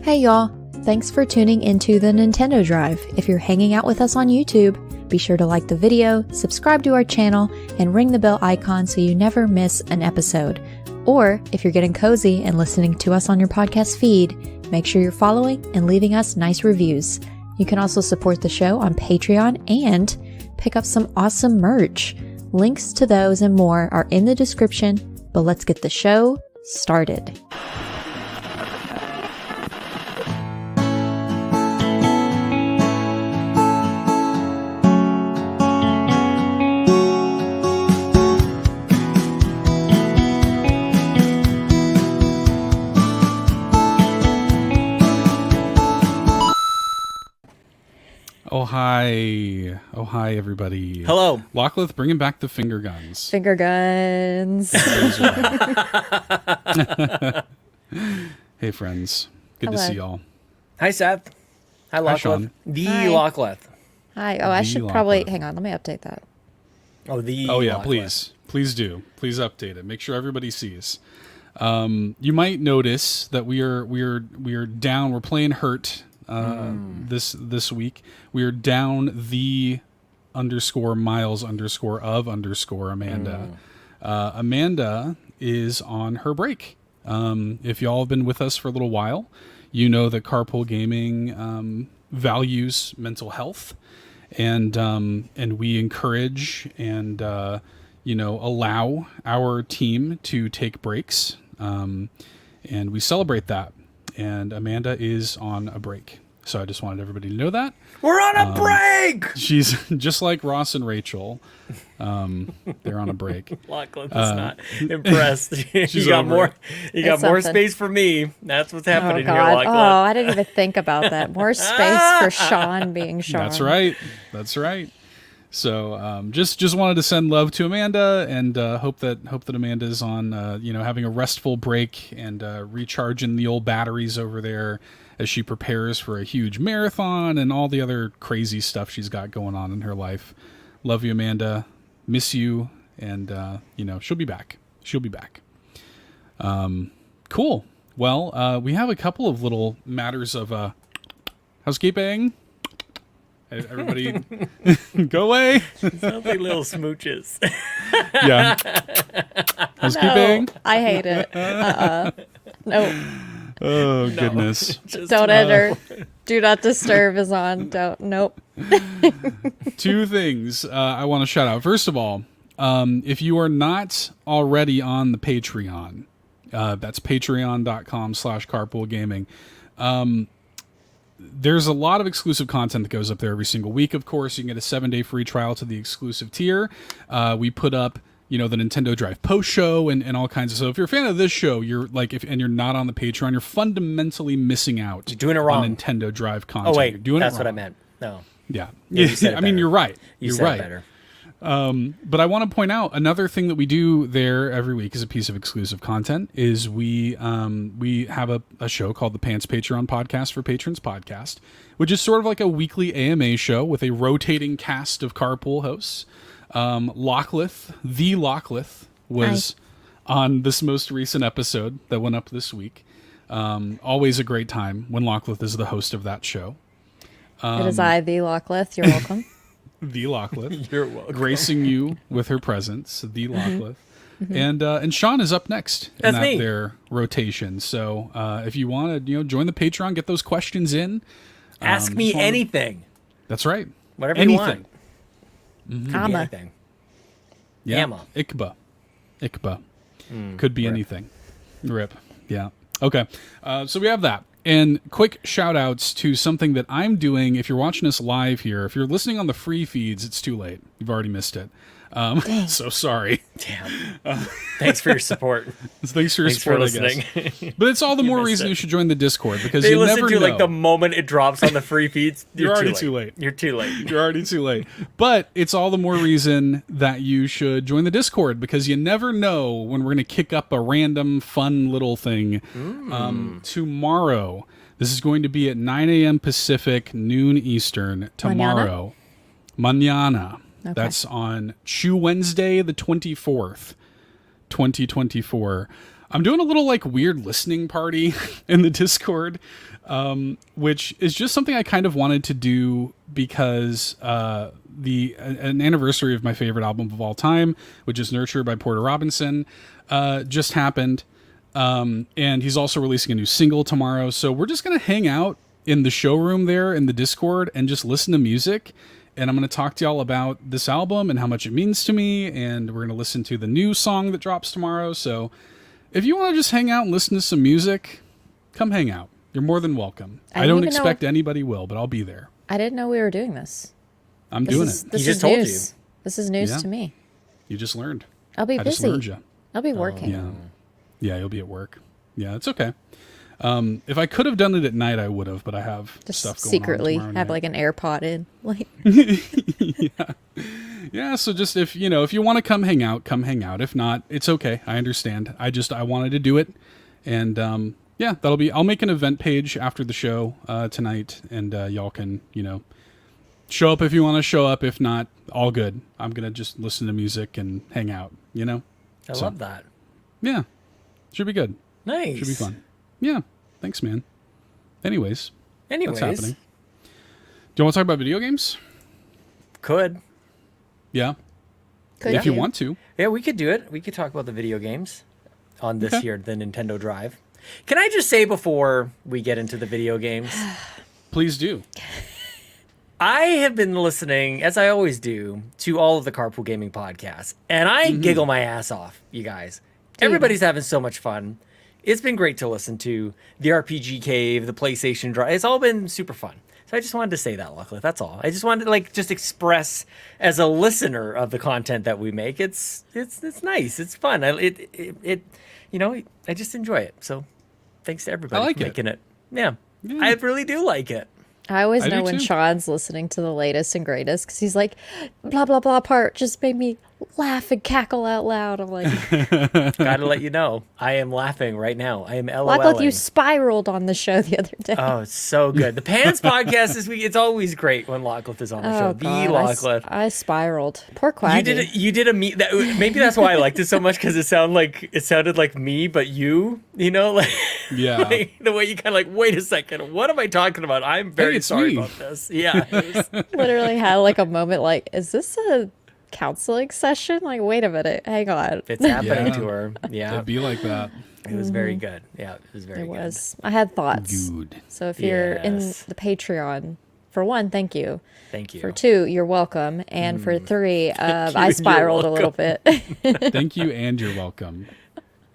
Hey y'all, thanks for tuning into the Nintendo Drive. If you're hanging out with us on YouTube, be sure to like the video, subscribe to our channel, and ring the bell icon so you never miss an episode. Or if you're getting cozy and listening to us on your podcast feed, make sure you're following and leaving us nice reviews. You can also support the show on Patreon and pick up some awesome merch. Links to those and more are in the description, but let's get the show started. Oh, hi, everybody. Hello. Lockleth, bringing back the finger guns. Finger guns. Hey, friends. Good Hello. to see y'all. Hi, Seth. Hi, Lockleth. Sean. The Hi. Lockleth. Hi. Oh, I should probably... Lockleth. Hang on, let me update that. Oh, the Oh, yeah, Lockleth. please. Please do. Please update it. Make sure everybody sees. You might notice that we are down. We're playing Hurt this week. We are down the _miles_of_ Amanda. Amanda is on her break. If y'all have been with us for a little while, you know that Carpool Gaming values mental health, and we encourage and allow our team to take breaks, and we celebrate that. And Amanda is on a break. So I just wanted everybody to know that. We're on a break! She's just like Ross and Rachel. They're on a break. Lockleth is not impressed. She's you got over more. it. You got It's more something. space for me. That's what's Oh, happening here, God. Lockleth. Oh, I didn't even think about that. More space for Sean being Sean. That's right. That's right. So just wanted to send love to Amanda, and hope that Amanda's on having a restful break and recharging the old batteries over there as she prepares for a huge marathon and all the other crazy stuff she's got going on in her life. Love you, Amanda. Miss you, and she'll be back. She'll be back. Cool. Well, we have a couple of little matters of housekeeping. Everybody, go away. Sounds like little smooches. Yeah. Housekeeping. No, I hate it. No, Oh, goodness. Just don't enter. Do not disturb is on. Don't. Nope. Two things I want to shout out. First of all, if you are not already on the Patreon, that's patreon.com/carpoolgaming. There's a lot of exclusive content that goes up there every single week. Of course, you can get a 7-day free trial to the exclusive tier. We put up, the Nintendo Drive post show and all kinds of stuff. If you're a fan of this show, you're like, and you're not on the Patreon, you're fundamentally missing out. You're doing it wrong. On Nintendo Drive content. Oh, wait. You're doing That's it what I wrong. meant. No. Yeah. Yeah, you said it I mean, better. you're right. You You're said right. it better. But I want to point out another thing that we do there every week as a piece of exclusive content is we have a show called the Pants Patreon Podcast for Patrons Podcast, which is sort of like a weekly AMA show with a rotating cast of Carpool hosts. Lockleth, the Lockleth, was on this most recent episode that went up this week. Always a great time when Lockleth is the host of that show. It is I, the Lockleth. You're welcome. The Lockleth. You're welcome. Gracing you with her presence, the Lockleth. And Sean is up next in That's me. their rotation. So if you want to join the Patreon, get those questions in. Ask me just wanna- anything. That's right. Whatever Anything. you want. Could be Comma. anything. Yeah. Gamma. Ikba. Could be anything. Rip. Yeah. Okay. So we have that. And quick shout outs to something that I'm doing. If you're watching us live here, if you're listening on the free feeds, it's too late. You've already missed it. So sorry. Damn. Thanks for your support. Thanks for your Thanks for support, I listening. guess. But it's all the more missed reason it. you should join the Discord, because They you listen never to know. like the moment it drops on the free feeds. You're already too late. You're too late. You're already too late. But it's all the more reason that you should join the Discord, because you never know when we're going to kick up a random fun little thing. Tomorrow, this is going to be at 9 a.m. Pacific, noon Eastern. Tomorrow. Mañana. Okay. That's on Wednesday the 24th. 2024. I'm doing a little like weird listening party in the Discord, which is just something I kind of wanted to do because an anniversary of my favorite album of all time, which is Nurture by Porter Robinson, just happened. And he's also releasing a new single tomorrow. So we're just going to hang out in the showroom there in the Discord and just listen to music. And I'm going to talk to y'all about this album and how much it means to me. And we're going to listen to the new song that drops tomorrow. So if you want to just hang out and listen to some music, come hang out. You're more than welcome. I don't expect anybody will, but I'll be there. I didn't know we were doing this. I'm doing it. He just told you. This is news to me. You just learned. I'll be busy. I just learned you. I'll be working. Yeah, you'll be at work. Yeah, it's okay. If I could have done it at night, I would have, but I have Just stuff going secretly on tomorrow have night. like an AirPod in. Like Yeah, so just if you want to come hang out, come hang out. If not, it's okay. I understand. I wanted to do it. And I'll make an event page after the show tonight, and y'all can, show up if you want to show up. If not, all good. I'm going to just listen to music and hang out, I love that. Yeah. Should be good. Nice. Should be fun. Yeah. Thanks, man. Anyways. What's happening? Do you want to talk about video games? Could. Yeah. Could if you want to. Yeah, we could do it. We could talk about the video games on this here, the Nintendo Drive. Can I just say before we get into the video games? Please do. I have been listening, as I always do, to all of the Carpool Gaming podcasts, and I giggle my ass off, you guys. Everybody's having so much fun. It's been great to listen to. The RPG Cave, the PlayStation Drive, it's all been super fun. So I just wanted to say that, luckily. That's all. I just wanted to just express as a listener of the content that we make. It's nice. It's fun. I just enjoy it. So thanks to everybody for making it. Yeah, I really do like it. I always know when too. Sean's listening to the latest and greatest because he's like, blah, blah, blah part just made me laugh and cackle out loud. I'm like, Gotta let you know, I am laughing right now. I am LOLing. Lachlan, you spiraled on the show the other day. Oh, it's so good. The Pants podcast this week, it's always great when Lachlan is on the show. God, The Lachlan. I spiraled. Poor Quaggy. You did a me. Maybe that's why I liked it so much because it sounded like me, but you. Like Yeah. the way you kind of like, wait a second, what am I talking about? I'm very it's sorry me. about this. Yeah. Literally had like a moment like, is this a counseling session? Like, wait a minute, hang on. It's happening Yeah. to her. Yeah. It'd be like that. It was very good. Yeah, it was very It good. was. I had thoughts. Good. So if you're in Yes. the Patreon, for one, thank you. Thank you. For two, you're welcome. And for three, you, I you're spiraled a little bit. Thank you, and you're welcome.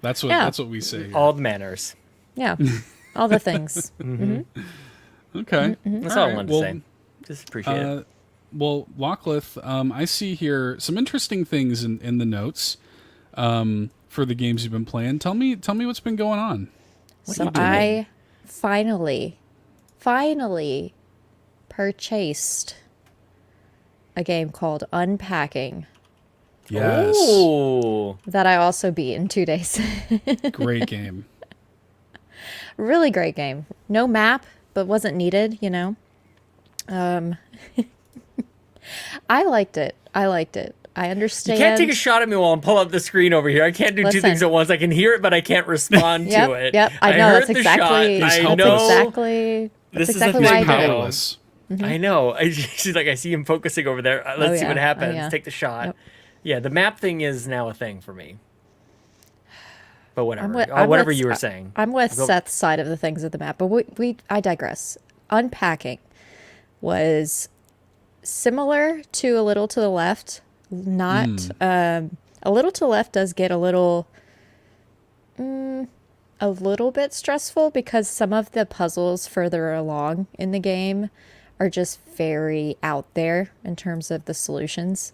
That's what Yeah. that's what we say. Here. All the manners. Yeah. All the things. Okay. That's all I right. wanted Well, to say. Just appreciate it. Well, Lachlan, I see here some interesting things in the notes for the games you've been playing. Tell me what's been going on. What are So you doing? I finally purchased a game called Unpacking Yes. Ooh. that I also beat in 2 days. Great game. Really great game. No map, but wasn't needed, I liked it. I You understand. can't take a shot at me while I'm pulling up the screen over here. I can't do two Listen. things at once. I can hear it, but I can't respond to it. Yep. I know. heard That's the exactly. shot. I That's know. exactly. This That's is the exactly thing why I He's did it. powerless. I know. She's like, I see him focusing over there. Let's see what yeah. happens. Oh, yeah. Take the shot. Yep. Yeah, the map thing is now a thing for me. But whatever. I'm Whatever with- you were saying. I'm with Go- Seth's side of the things of the map, but I digress. Unpacking was similar to A Little to the Left. Not A Little to the Left does get a little bit stressful because some of the puzzles further along in the game are just very out there in terms of the solutions.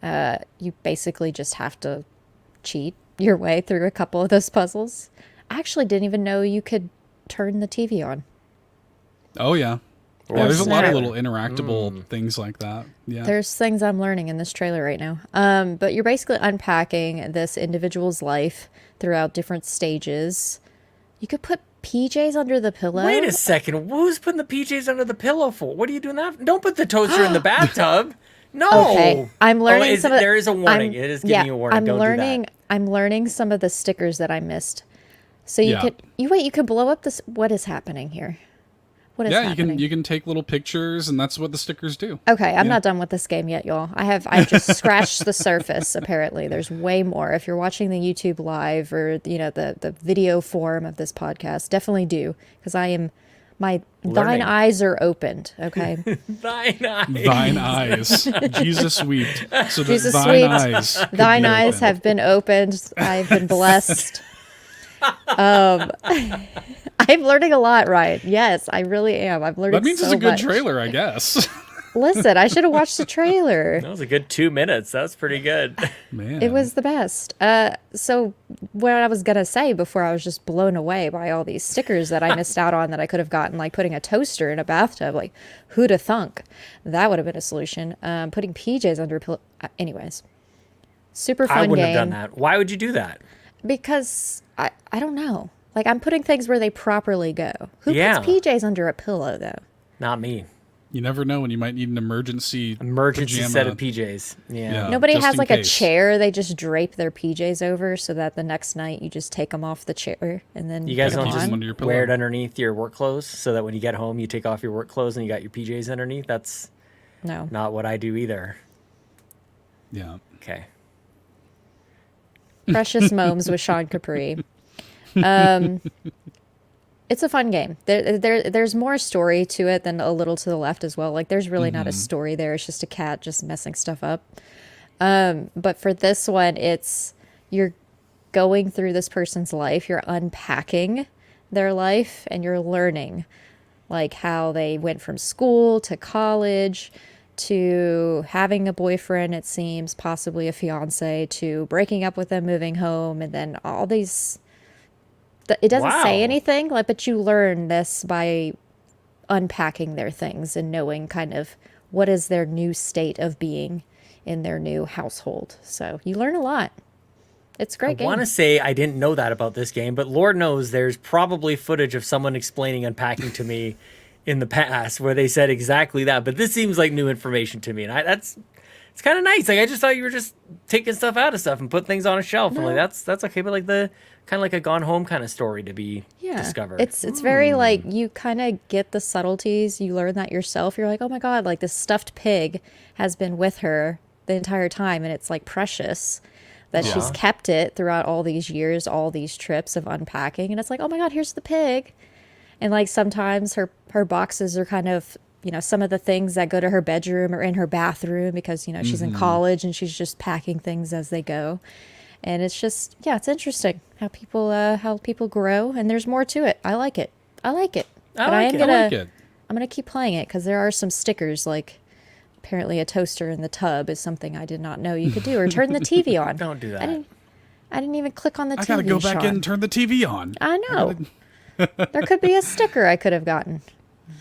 You basically just have to cheat your way through a couple of those puzzles. I actually didn't even know you could turn the TV on. Oh yeah. Or Yeah, there's a lot of snap. little interactable things like that. Yeah. There's things I'm learning in this trailer right now. But you're basically unpacking this individual's life throughout different stages. You could put PJs under the pillow. Wait a second. Who's putting the PJs under the pillow for? What are you doing that? Don't put the toaster in the bathtub. No. Okay, I'm learning Oh, some. there is a warning. It is giving you a warning. I'm Don't learning. do that. I'm learning some of the stickers that I missed. So you can blow up this. What is happening here? What is happening? you can take little pictures, and that's what the stickers do. Okay, I'm not done with this game yet, y'all. I just scratched the surface. Apparently, there's way more. If you're watching the YouTube live or the video form of this podcast, definitely do, because thine eyes are opened. Okay, thine eyes. Jesus wept. So Jesus thine wept. eyes. Thine eyes have been opened. I've been blessed. I'm learning a lot, Ryan. Yes, I really am. I'm learning. That means so it's a good much. trailer, I guess. Listen, I should have watched the trailer. That was a good 2 minutes. That was pretty good. Man, It was the best. So what I was gonna say before I was just blown away by all these stickers that I missed out on that I could have gotten, like putting a toaster in a bathtub. Like, who'da thunk? That would have been a solution. Putting PJs under a pillow. Anyways, super fun I wouldn't game. have done that. Why would you do that? Because I don't know. Like, I'm putting things where they properly go. Who Yeah. puts PJs under a pillow though? Not me. You never know when you might need an emergency pajama. Set of PJs. Yeah. Nobody just has in like case. a chair they just drape their PJs over so that the next night you just take them off the chair and then You guys put 'em don't keep just them on. under your pillow. wear it underneath your work clothes so that when you get home you take off your work clothes and you got your PJs underneath? That's No. not what I do either. Yeah. Okay. Precious Momes with Sean Capri. It's a fun game. There's more story to it than A Little to the Left as well. Like, there's really not a story there. It's just a cat just messing stuff up. But for this one, you're going through this person's life. You're unpacking their life and you're learning like how they went from school to college to having a boyfriend, it seems, possibly a fiance, to breaking up with them, moving home, and then all these... It doesn't say Wow. anything, like, but you learn this by unpacking their things and knowing kind of what is their new state of being in their new household. So you learn a lot. It's a great I game. want to say I didn't know that about this game, but Lord knows there's probably footage of someone explaining unpacking to me in the past where they said exactly that. But this seems like new information to me, and it's kind of nice. Like, I just thought you were just taking stuff out of stuff and put things on a shelf, and like that's okay. But like the kind of like a Gone Home kind of story to be discovered. It's very like you kind of get the subtleties. You learn that yourself. You're like, oh my God, like this stuffed pig has been with her the entire time, and it's like precious that she's kept it throughout all these years, all these trips of unpacking. And it's like, oh my God, here's the pig. And like sometimes her boxes are kind of, some of the things that go to her bedroom or in her bathroom because, she's in college and she's just packing things as they go. And it's just, it's interesting how people grow, and there's more to it. I like it. But like it. I'm like it. gonna keep playing it because there are some stickers, like apparently a toaster in the tub is something I did not know you could do, or turn the TV on. Don't do that. I didn't even click on the TV. I gotta go back in and turn the TV on. I know. There could be a sticker I could have gotten.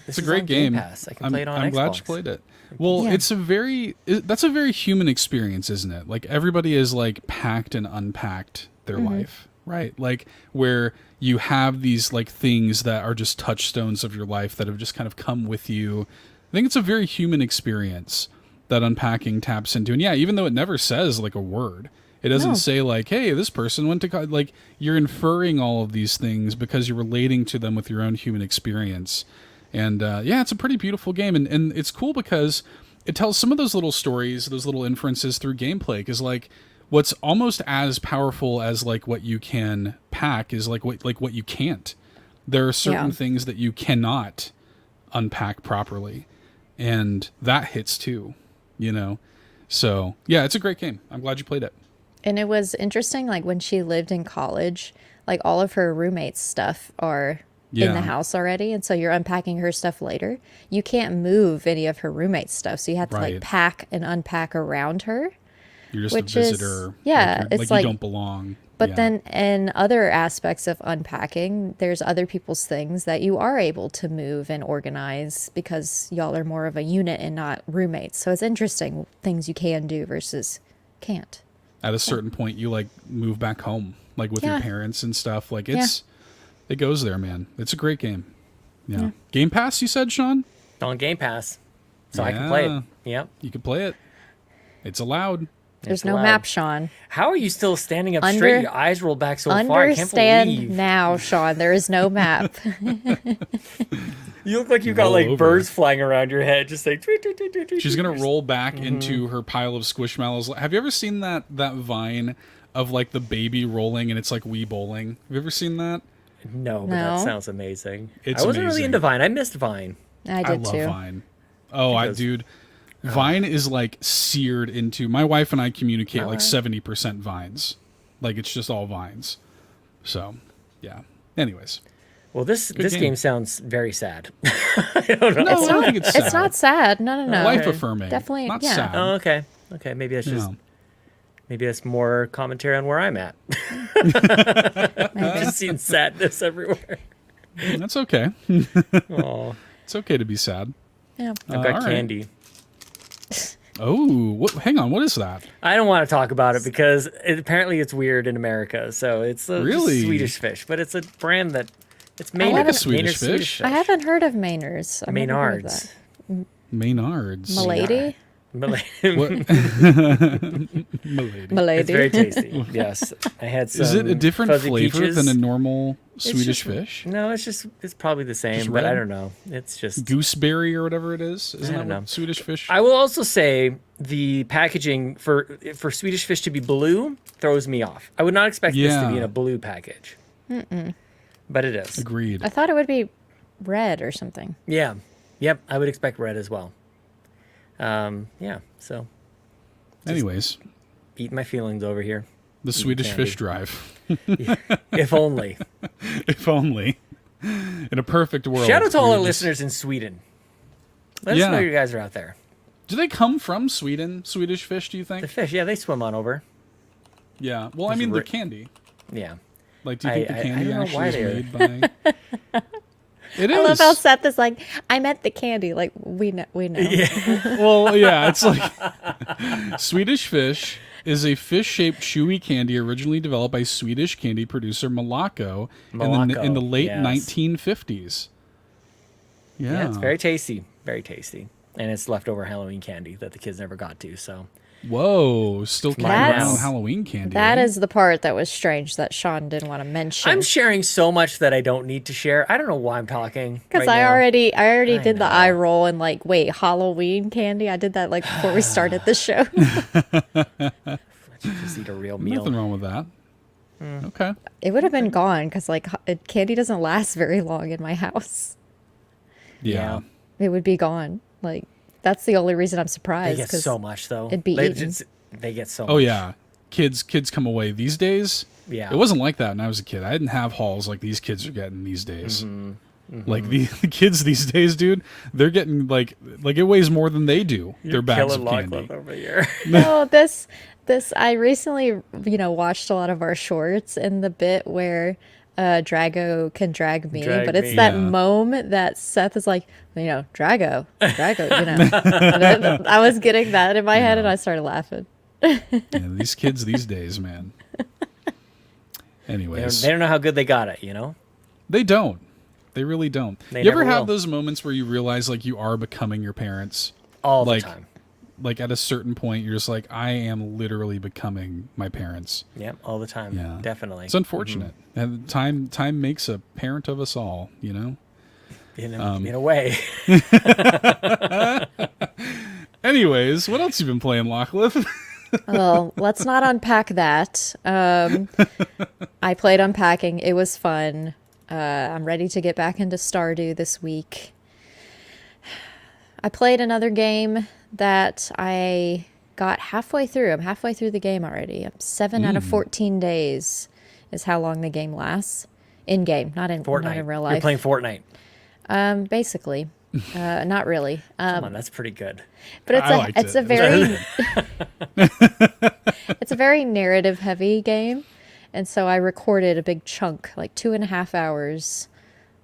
It's a great game. I can play it on I'm Xbox. glad you played it. Well, Yeah. that's a very human experience, isn't it? Like, everybody is like packed and unpacked their life, right? Like, where you have these like things that are just touchstones of your life that have just kind of come with you. I think it's a very human experience that unpacking taps into. And yeah, even though it never says like a word, it doesn't say like, hey, this person went to college. Like, you're inferring all of these things because you're relating to them with your own human experience. And it's a pretty beautiful game. And it's cool because it tells some of those little stories, those little inferences through gameplay. Because like what's almost as powerful as like what you can pack is like what you can't. There are certain things that you cannot unpack properly. And that hits too, So yeah, it's a great game. I'm glad you played it. And it was interesting, like when she lived in college, like all of her roommates' stuff are in the house already, and so you're unpacking her stuff later. You can't move any of her roommates' stuff, so you have to like pack and unpack around her. You're just which a is- visitor. yeah, like, it's you like- don't belong. But then in other aspects of unpacking, there's other people's things that you are able to move and organize because y'all are more of a unit and not roommates. So it's interesting things you can do versus can't. At a certain point, you like move back home, like with your parents and stuff. Like it goes there, man. It's a great game. Yeah. Game Pass, you said, Sean? On Game Pass, so I can play it. Yep. You can play it. It's allowed. There's It's no allowed. map, Sean. How are you still standing up straight? Your eyes rolled back so far. I can't Understand believe. now, Sean. There is no map. You look like you got Roll like over. birds flying around your head, just like. Tweet, tweet, tweet, tweet, tweet, She's gonna tweet. roll back into her pile of squishmallows. Have you ever seen that vine of like the baby rolling and it's like Wii bowling? Have you ever seen that? No, but that No. sounds amazing. It's I wasn't really amazing. into Vine. I missed Vine. I I did love too. Vine. Oh, Because- dude. Vine is like seared into. My wife and I communicate like Alright. 70% vines. Like it's just all vines. So, yeah. Anyways. Well, this game. game sounds very sad. I don't know. No, I don't think it's sad. It's not sad. No. Life affirming. Definitely, Not yeah. sad. Oh, okay. Okay, maybe that's just No. maybe that's more commentary on where I'm at. I've just seen sadness everywhere. That's okay. Oh, It's okay to be sad. Yeah. I've got all right. candy. Oh, hang on. What is that? I don't want to talk about it because apparently it's weird in America. So it's a Really? Swedish fish, but it's a brand that it's like Maynard. a Swedish Maynard fish. I haven't heard of Maynard's. I've never heard of Maynards. that. Maynards. Milady? What? Milady. Milady. It's very tasty. Yes, I had some. Is it a different fuzzy flavor peaches. than a normal It's Swedish just- fish? No, it's probably the same, Just but I red? don't know. It's just. Gooseberry or whatever it is? Isn't I that don't what know. Swedish fish? I will also say the packaging for Swedish fish to be blue throws me off. I would not expect this to be Yeah. in a blue package. But it is. Agreed. I thought it would be red or something. Yeah. Yep. I would expect red as well. Yeah. So Anyways, eating my feelings over here. the Swedish candy. fish drive. If only. If only. In a perfect world. Shout out to all we our would just- listeners in Sweden. Let Yeah. us know you guys are out there. Do they come from Sweden, Swedish fish, do you The think? fish, yeah, they swim on over. Yeah. Well, I mean, the candy. Yeah. Like, do you think the I candy don't know actually why is they're- made by... It is. I love how Seth is like, I meant the candy. Like, we know. Well, yeah, it's like Swedish fish is a fish-shaped chewy candy originally developed by Swedish candy producer Malaco in the late yes. 1950s. Yeah. Yeah, it's very tasty. Very tasty. And it's leftover Halloween candy that the kids never got to, so. Whoa, still carrying That's- around Halloween candy. That eh? is the part that was strange that Sean didn't want to mention. I'm sharing so much that I don't need to share. I don't know why I'm talking. Because right I now. already I did the know. eye roll and like, wait, Halloween candy? I did that like before we started the show. Just eat a real meal. Nothing wrong with that. Okay. It would have been gone because like candy doesn't last very long in my house. Yeah. It would be gone. Like that's the only reason I'm They surprised. get 'cause so much, though. it'd be they, eaten. they get so Oh much. yeah. Kids come away these days. Yeah. It wasn't like that when I was a kid. I didn't have hauls like these kids are getting these days. Like the kids these days, dude, they're getting like it weighs more than they do. Their bags of Killing candy. Lachlan over here. No, this I recently watched a lot of our shorts and the bit where Drago can drag me, Drag but it's me. that Yeah. moment that Seth is like, Drago, And I was getting that in my head and I started laughing. Yeah, these kids these days, man. They Anyways, don't know how good they got it, you know? they don't. They really don't. They You ever never have will. those moments where you realize like you are becoming your parents? All Like- the time. Like at a certain point, you're just like, I am literally becoming my parents. Yep, all the time. Yeah. Definitely. It's unfortunate. And time makes a parent of us all, you know? In a way. Anyways, what else you been playing, Lachlan? Well, let's not unpack that. I played Unpacking. It was fun. I'm ready to get back into Stardew this week. I played another game that I got halfway through. I'm halfway through the game already. I'm 7 out of 14 days is how long the game lasts. In game, not in Fortnite. not in real You're life. playing Fortnite. Basically, not really. Come on, that's pretty good. But I liked it's it. a very it's a very narrative heavy game, and so I recorded a big chunk, like 2.5 hours,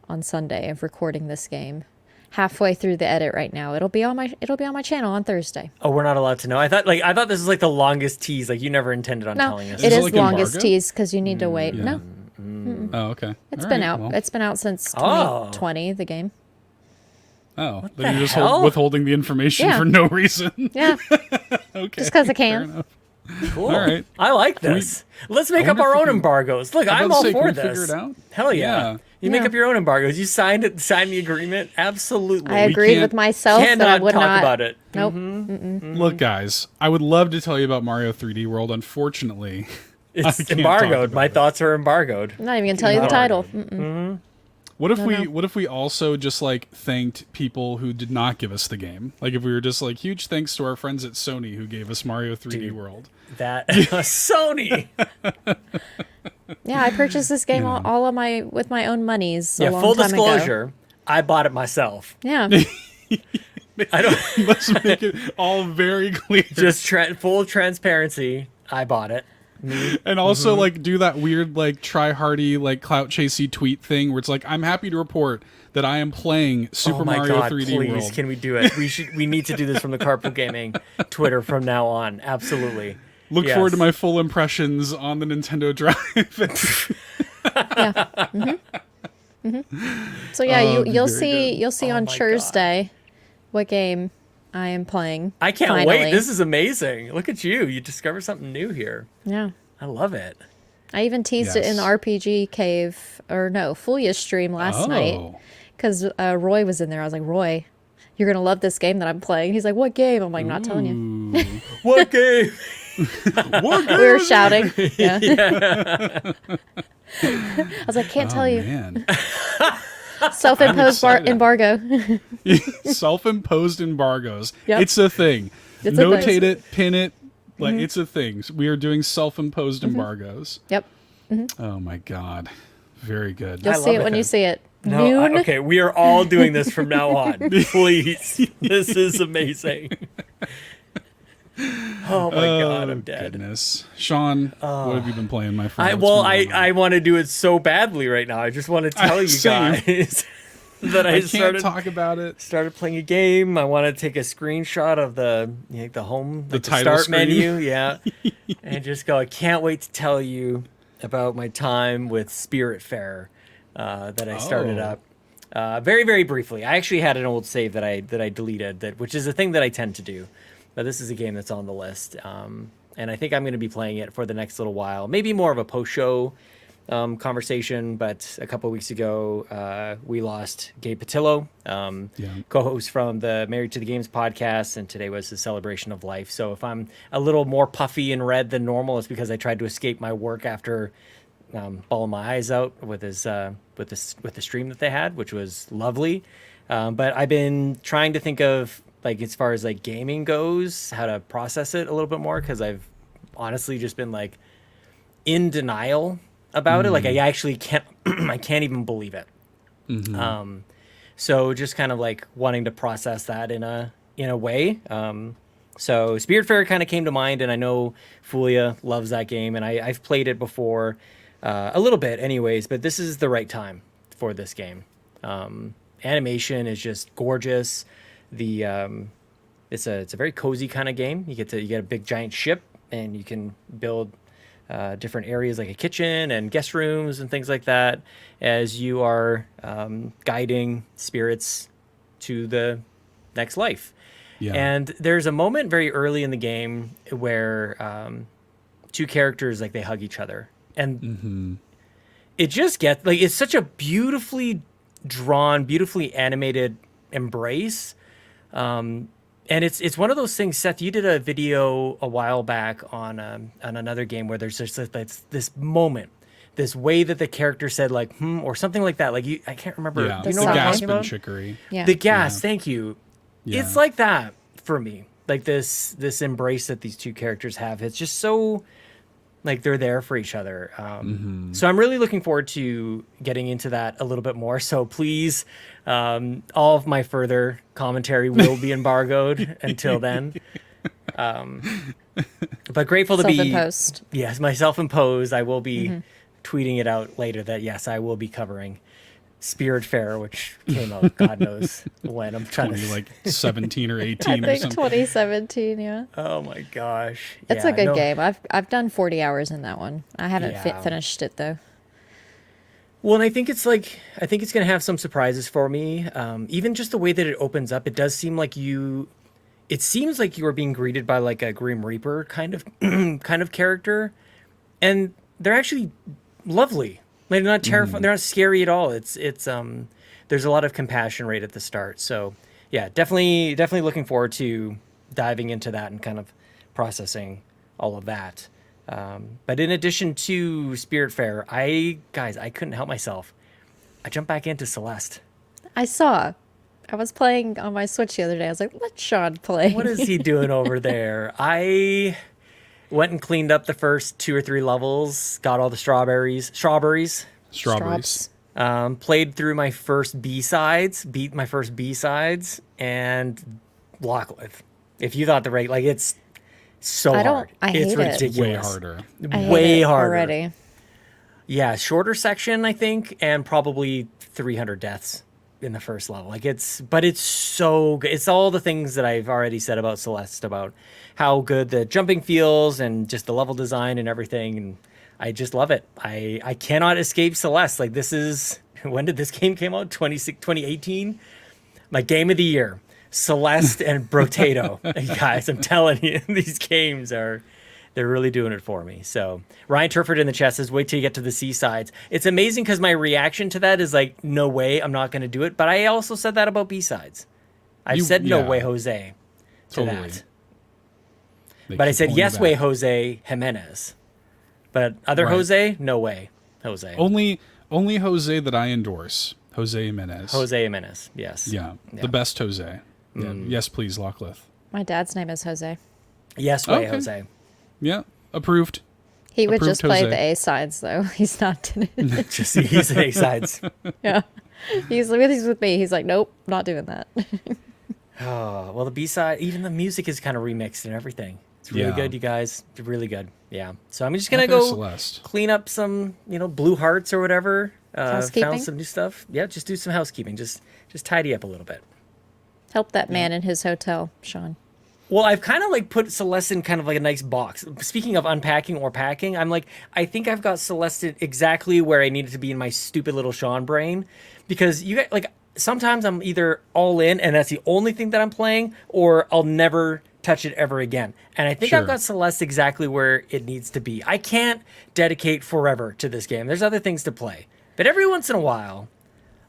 on Sunday of recording this game. Halfway through the edit right now. It'll be on my channel on Thursday. Oh, we're not allowed to know. I thought this was like the longest tease. Like you never intended on No, telling us. it it is like longest embargo? tease because you need to wait. yeah. No, Oh, okay. it's All been right, out. well. It's been out since Oh. 2020. The game. Oh, the then you're just hell? withholding the information Yeah. for no reason. Yeah, Okay. just because I fair can. enough. Cool. All right. I like this. Let's make up our own embargoes. Look, I'm all for this. Figure it out? Hell yeah. You make up your own embargoes. You signed the agreement. Absolutely. I agreed with myself that I would talk not about it. Nope. Look, guys, I would love to tell you about Mario 3D World. Unfortunately, it's embargoed. My thoughts are embargoed. I'm not even gonna tell you the title. What if we also just like thanked people who did not give us the game? Like if we were just like, huge thanks to our friends at Sony who gave us Mario 3D World. That Sony. Yeah, I purchased this game all on with my own monies. Yeah, full disclosure, I bought it myself. Yeah. I don't. Let's make it all very clear. Just full transparency. I bought it. And also like do that weird like try-hardy like clout chasey tweet thing where it's like, I'm happy to report that I am playing Super Mario 3D please, World. Can we do it? We need to do this from the Carpool Gaming Twitter from now on. Absolutely. Look forward to my full impressions on the Nintendo Drive. So yeah, you'll see on Thursday what game I am playing. I can't wait. This is amazing. Look at you. You discovered something new here. Yeah. I love it. I even teased it in the RPG cave, Fulia stream last night. Because Roy was in there. I was like, Roy, you're going to love this game that I'm playing. He's like, what game? I'm like, not telling you. What game? What game? We were shouting. Yeah. I was like, can't tell you. Man. Self-imposed embargo. Self-imposed embargoes. Yep. It's a thing. It's Notate it, pin it. Like it's a thing. We are doing self-imposed embargoes. Yep. Oh my God. Very good. You'll see it when you see it. No, okay, we are all doing this from now on. Please. This is amazing. Oh my God, I'm dead. Goodness. Sean, what have you been playing, my friend? I want to do it so badly right now. I just want to tell you guys that I can't talk about it. Started playing a game. I want to take a screenshot of the home, the title start screen menu, and just go. I can't wait to tell you about my time with Spiritfarer that I started up. Very, very briefly. I actually had an old save that I deleted, which is a thing that I tend to do. But this is a game that's on the list, and I think I'm going to be playing it for the next little while. Maybe more of a post-show conversation, but a couple of weeks ago, we lost Gabe Patillo, co-host from the Married to the Games podcast, and today was the celebration of life. So if I'm a little more puffy and red than normal, it's because I tried to escape my work after bawling my eyes out with the stream that they had, which was lovely. But I've been trying to think of, like, as far as like gaming goes, how to process it a little bit more, because I've honestly just been like in denial about it. Like I actually can't I can't even believe it. So just kind of like wanting to process that in a way. So Spiritfarer kind of came to mind, and I know Fulia loves that game, and I've played it before a little bit anyways, but this is the right time for this game. Animation is just gorgeous. It's a very cozy kind of game. You get a big giant ship, and you can build different areas like a kitchen and guest rooms and things like that as you are guiding spirits to the next life. Yeah. And there's a moment very early in the game where two characters, like, they hug each other, and it just gets like, it's such a beautifully drawn, beautifully animated embrace. And it's one of those things, Seth, you did a video a while back on another game where there's just this moment, this way that the character said, like, or something like that. Like, I can't remember. Yeah. Do you know what I'm talking about? Chicory. Yeah. The gas, thank you. Yeah. It's like that for me. Like this embrace that these two characters have. It's just so, like, they're there for each other. So I'm really looking forward to getting into that a little bit more. So please, all of my further commentary will be embargoed until then. But grateful to be self-imposed. Yes, my self-imposed. I will be tweeting it out later that yes, I will be covering Spiritfarer, which came out God knows when. I'm trying to like 17 or 18 I or think something. 2017, yeah. Oh my gosh. It's a good game. I've done 40 hours in that one. I haven't finished it though. Well, and I think it's going to have some surprises for me. Even just the way that it opens up, it does seem like you it seems like you are being greeted by like a Grim Reaper kind of kind of character, and they're actually lovely. Like, they're not terrifying. They're not scary at all. It's there's a lot of compassion right at the start. So yeah, definitely looking forward to diving into that and kind of processing all of that. But in addition to Spiritfarer, I couldn't help myself. I jumped back into Celeste. I saw. I was playing on my Switch the other day. I was like, let Sean play. What is he doing over there? I went and cleaned up the first 2 or 3 levels, got all the strawberries. Played through my first B-sides, beat my first B-sides, and Lockleth. If you thought the rate, like, it's so hard. I hate it's ridiculous. Way harder. Way harder. Already. Yeah, shorter section, I think, and probably 300 deaths in the first level. Like, but it's so good. It's all the things that I've already said about Celeste, about how good the jumping feels and just the level design and everything. And I just love it. I cannot escape Celeste. Like, this is, when did this game came out? 2018? My game of the year. Celeste and Brotato. Guys, I'm telling you, these games they're really doing it for me. So Ryan Turford in the chat says, wait till you get to the C-sides. It's amazing because my reaction to that is like, no way, I'm not going to do it. But I also said that about B-sides. I said no way, Jose, to that. But I said yes way, Jose Jimenez. But other Jose, no way, Jose. Only Jose that I endorse. Jose Jimenez. Jose Jimenez, yes. Yeah, the best Jose. Yeah. Yes, please, Lockleth. My dad's name is Jose. Yes way, Jose. Yeah, approved. He would Approved just play Jose. the A-sides, though. He's not doing it. He's an A-sides. Yeah. He's with me. He's like, nope, not doing that. Oh, well, the B-side, even the music is kind of remixed and everything. It's really good, you guys. It's really good. Yeah. So I'm just going to go Celeste. Clean up some, blue hearts or whatever. Housekeeping? Found some new stuff. Yeah, just do some housekeeping. Just tidy up a little bit. Help that man in his hotel, Sean. Well, I've kind of like put Celeste in kind of like a nice box. Speaking of unpacking or packing, I'm like, I think I've got Celeste exactly where I need it to be in my stupid little Sean brain. Because you get like, sometimes I'm either all in and that's the only thing that I'm playing, or I'll never touch it ever again. And I think I've got Celeste exactly where it needs to be. I can't dedicate forever to this game. There's other things to play. But every once in a while,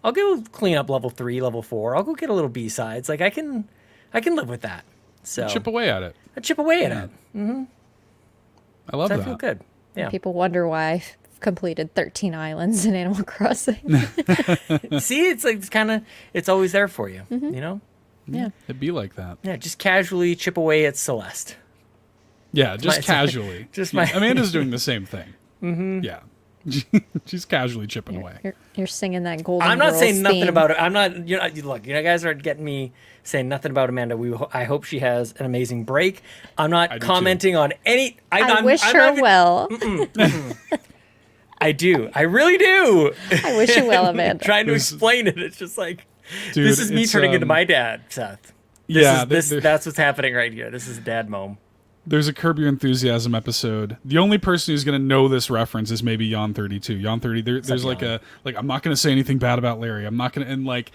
I'll go clean up level 3, level 4. I'll go get a little B-sides. Like, I can live with that. So Chip away at it. I chip away at it. Mm-hmm. I love that. I feel good. Yeah. People wonder why I've completed 13 islands in Animal Crossing. See, it's like it's always there for you. You know? Yeah. It'd be like that. Yeah, just casually chip away at Celeste. Yeah, just casually. Amanda's doing the same thing. Mm-hmm. Yeah. She's casually chipping away. You're singing that Golden I'm not Girls saying nothing theme. about it. I'm not. Look, you guys aren't getting me saying nothing about Amanda. I hope she has an amazing break. I'm not commenting on any. I wish her well. I do. I really do. I wish you well, Amanda. Trying to explain it. It's just like, dude, this is me turning into my dad, Seth. That's what's happening right here. This is dad mom. There's a Curb Your Enthusiasm episode. The only person who's going to know this reference is maybe Yon32. Yon30, there's like I'm not going to say anything bad about Larry. I'm not going to, and like,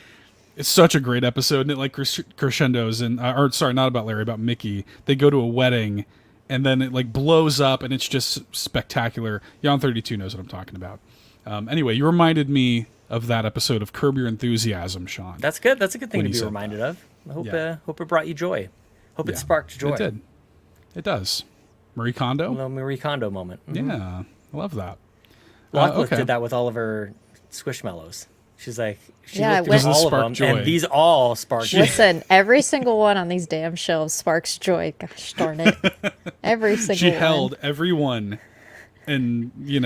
it's such a great episode. And it like crescendos and, not about Larry, about Mickey. They go to a wedding and then it like blows up and it's just spectacular. Yon32 knows what I'm talking about. Anyway, you reminded me of that episode of Curb Your Enthusiasm, Sean. That's good. That's a good thing to be reminded of. I hope it brought you joy. Hope it sparked joy. It did. It does. Marie Kondo? A little Marie Kondo moment. Mm-hmm. Yeah, I love that. Lockleth did that with all of her Squishmallows. She's like, she looked went, at all of them, joy. and these all spark joy. Listen, every single one on these damn shelves sparks joy. Gosh darn it. Every single one. She held every one, and, they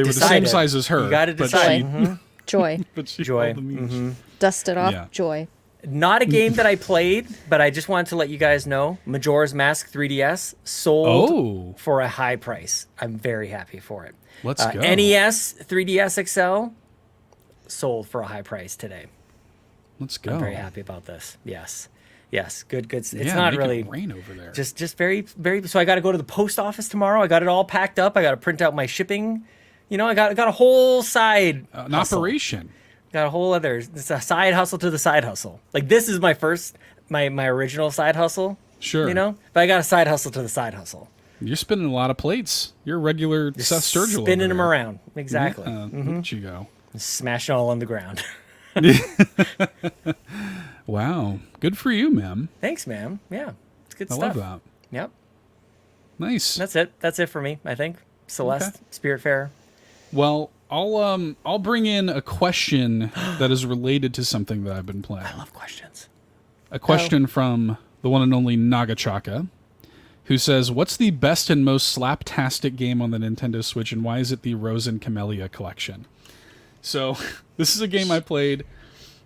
were the same size as her. You got to decide. Mm-hmm. Joy. But she Joy. held them each. Mm-hmm. Dust it off, joy. Not a game that I played, but I just wanted to let you guys know, Majora's Mask 3DS sold for a high price. I'm very happy for it. Let's go. NES 3DS XL sold for a high price today. Let's go. I'm very happy about this. Yes. Good. It's not really rain over there. Just very, very. So I got to go to the post office tomorrow. I got it all packed up. I got to print out my shipping. I got a whole side an operation. Got a whole other. It's a side hustle to the side hustle. Like, this is my first, my original side hustle. Sure. You know, but I got a side hustle to the side hustle. You're spinning a lot of plates. You're a regular Just Seth Sturgill. spinning them around. Exactly. Yeah, look at you go. Smashing all on the ground. Wow. Good for you, ma'am. Thanks, man. Yeah, it's good I stuff. love that. Yep. Nice. That's it. That's it for me, I think. Celeste, Spiritfarer. Well, I'll bring in a question that is related to something that I've been playing. I love questions. A question from the one and only Nagachaka, who says, "What's the best and most slaptastic game on the Nintendo Switch, and why is it the Rose and Camellia collection?" So, this is a game I played.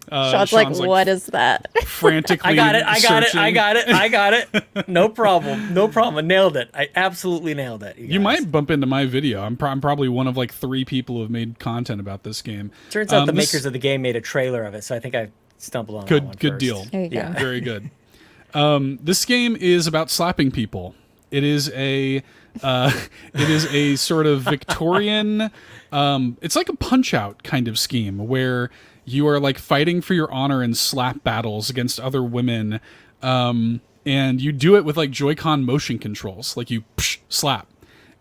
Sean's like, what is that? Frantically I got it. No problem. I nailed it. I absolutely nailed it. You might bump into my video. I'm probably one of like 3 people who have made content about this game. Turns out the makers of the game made a trailer of it, so I think I stumbled on that one Good first. deal. There you go. Very good. This game is about slapping people. It is a sort of Victorian. It's like a Punch-Out kind of scheme where you are like fighting for your honor in slap battles against other women, and you do it with like Joy-Con motion controls, like you slap,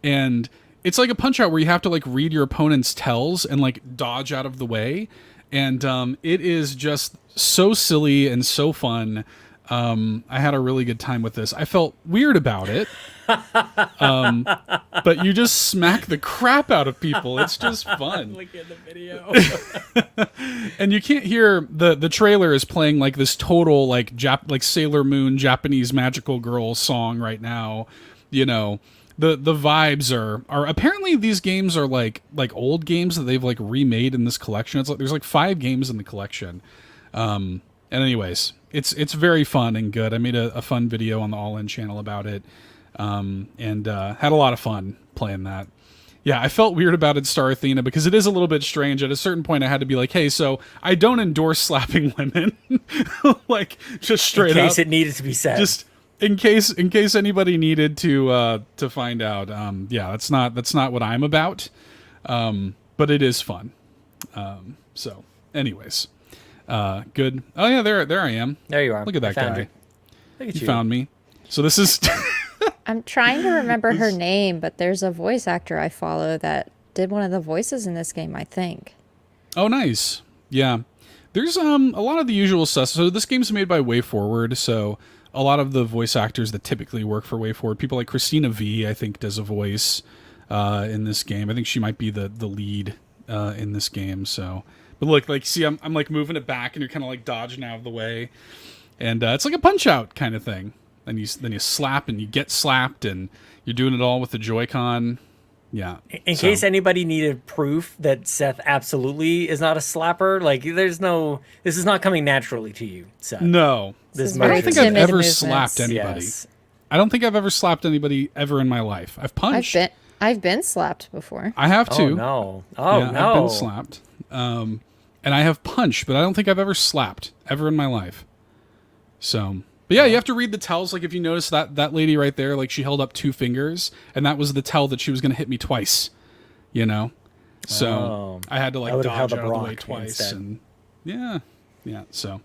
and it's like a Punch-Out where you have to like read your opponent's tells and like dodge out of the way, and it is just so silly and so fun. I had a really good time with this. I felt weird about it. But you just smack the crap out of people. It's just fun. Look at the video. And you can't hear the trailer is playing like this total like Sailor Moon Japanese magical girl song right now. You know, the vibes are apparently these games are like old games that they've like remade in this collection. It's like there's like 5 games in the collection. And anyways, it's very fun and good. I made a fun video on the All In channel about it. And had a lot of fun playing that. Yeah, I felt weird about it, Star Athena, because it is a little bit strange. At a certain point, I had to be like, hey, so I don't endorse slapping women. Like, just straight up. In case it needed to be said. Just in case anybody needed to find out. Yeah, that's not what I'm about. But it is fun. So, anyways. Good. Oh, yeah, there I am. There you are. Look at that guy. You. Look at You found me. So this is... I'm trying to remember her name, but there's a voice actor I follow that did one of the voices in this game, I think. Oh, nice. Yeah. There's a lot of the usual stuff. So this game's made by WayForward, so a lot of the voice actors that typically work for WayForward, people like Christina V, I think, does a voice in this game. I think she might be the lead in this game. So, but look, like, see, I'm like moving it back, and you're kind of like dodging out of the way, and it's like a Punch-Out kind of thing. And then you slap and you get slapped, and you're doing it all with the Joy-Con. Yeah. In case anybody needed proof that Seth absolutely is not a slapper, like this is not coming naturally to you, Seth. No. I don't think I've ever slapped anybody. Yes. I don't think I've ever slapped anybody ever in my life. I've punched. I've been slapped before. I have too. Oh no. I've been slapped. And I have punched, but I don't think I've ever slapped ever in my life. So, but yeah, you have to read the tells. Like if you notice that lady right there, like she held up 2 fingers, and that was the tell that she was going to hit me twice. You know, so I had to like dodge out of the way twice, instead. And yeah. So,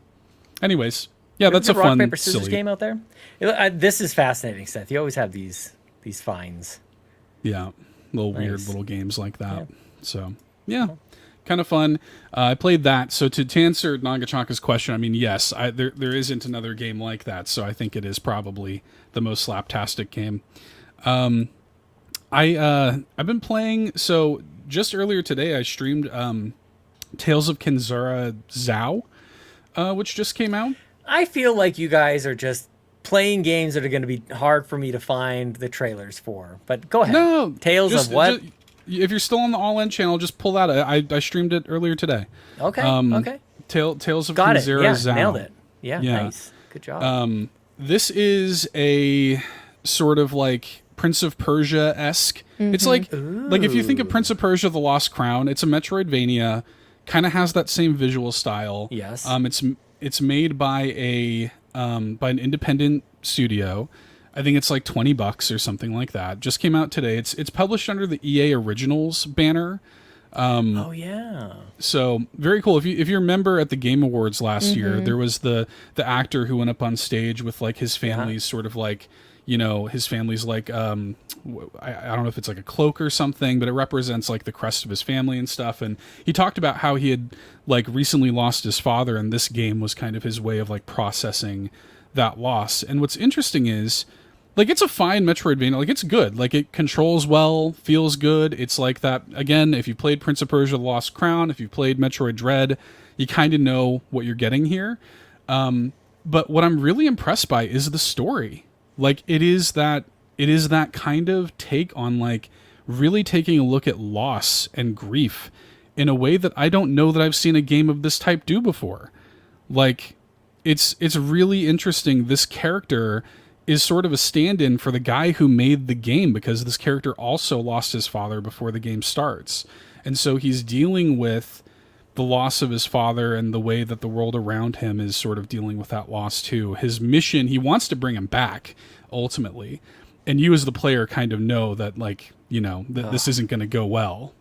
anyways, yeah, that's a rock, fun paper, scissors silly game out there. This is fascinating, Seth. You always have these finds. Yeah, weird little games like that. Yeah. So yeah. Kind of fun. I played that. So to answer Nagachaka's question, I mean, yes, there isn't another game like that. So I think it is probably the most slaptastic game. I've been playing. So just earlier today, I streamed Tales of Kenzura Zao, which just came out. I feel like you guys are just playing games that are going to be hard for me to find the trailers for. But go ahead. No, Tales of what? If you're still on the All In channel, just pull that. I streamed it earlier today. Okay. Okay. Tales of Got Kenzura Zao. Nailed it. Yeah. Nice. Good job. This is a sort of like Prince of Persia-esque. Mm-hmm. It's like if you think of Prince of Persia: The Lost Crown, it's a Metroidvania. Kind of has that same visual style. Yes. It's made by an independent studio. I think it's like $20 or something like that. Just came out today. It's published under the EA Originals banner. Oh yeah. So very cool. If you remember at the Game Awards last year, there was the actor who went up on stage with like his family's sort of like, his family's like, I don't know if it's like a cloak or something, but it represents like the crest of his family and stuff. And he talked about how he had like recently lost his father, and this game was kind of his way of like processing that loss. And what's interesting is, like, it's a fine Metroidvania. Like, it's good. Like, it controls well, feels good. It's like that, again, if you played Prince of Persia: The Lost Crown, if you played Metroid Dread, you kind of know what you're getting here. But what I'm really impressed by is the story. Like, it is that kind of take on, like, really taking a look at loss and grief in a way that I don't know that I've seen a game of this type do before. Like, it's really interesting. This character is sort of a stand-in for the guy who made the game, because this character also lost his father before the game starts. And so he's dealing with the loss of his father and the way that the world around him is sort of dealing with that loss too. His mission, he wants to bring him back ultimately. And you as the player kind of know that, like, this isn't going to go well,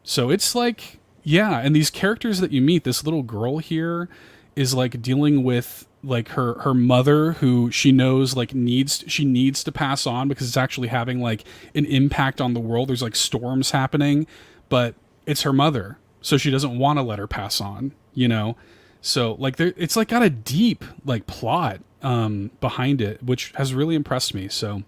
So it's like, yeah. And these characters that you meet, this little girl here is like dealing with like her mother, who she knows like needs to pass on because it's actually having like an impact on the world. There's like storms happening, but it's her mother, so she doesn't want to let her pass on, So like it's like got a deep like plot behind it, which has really impressed me. So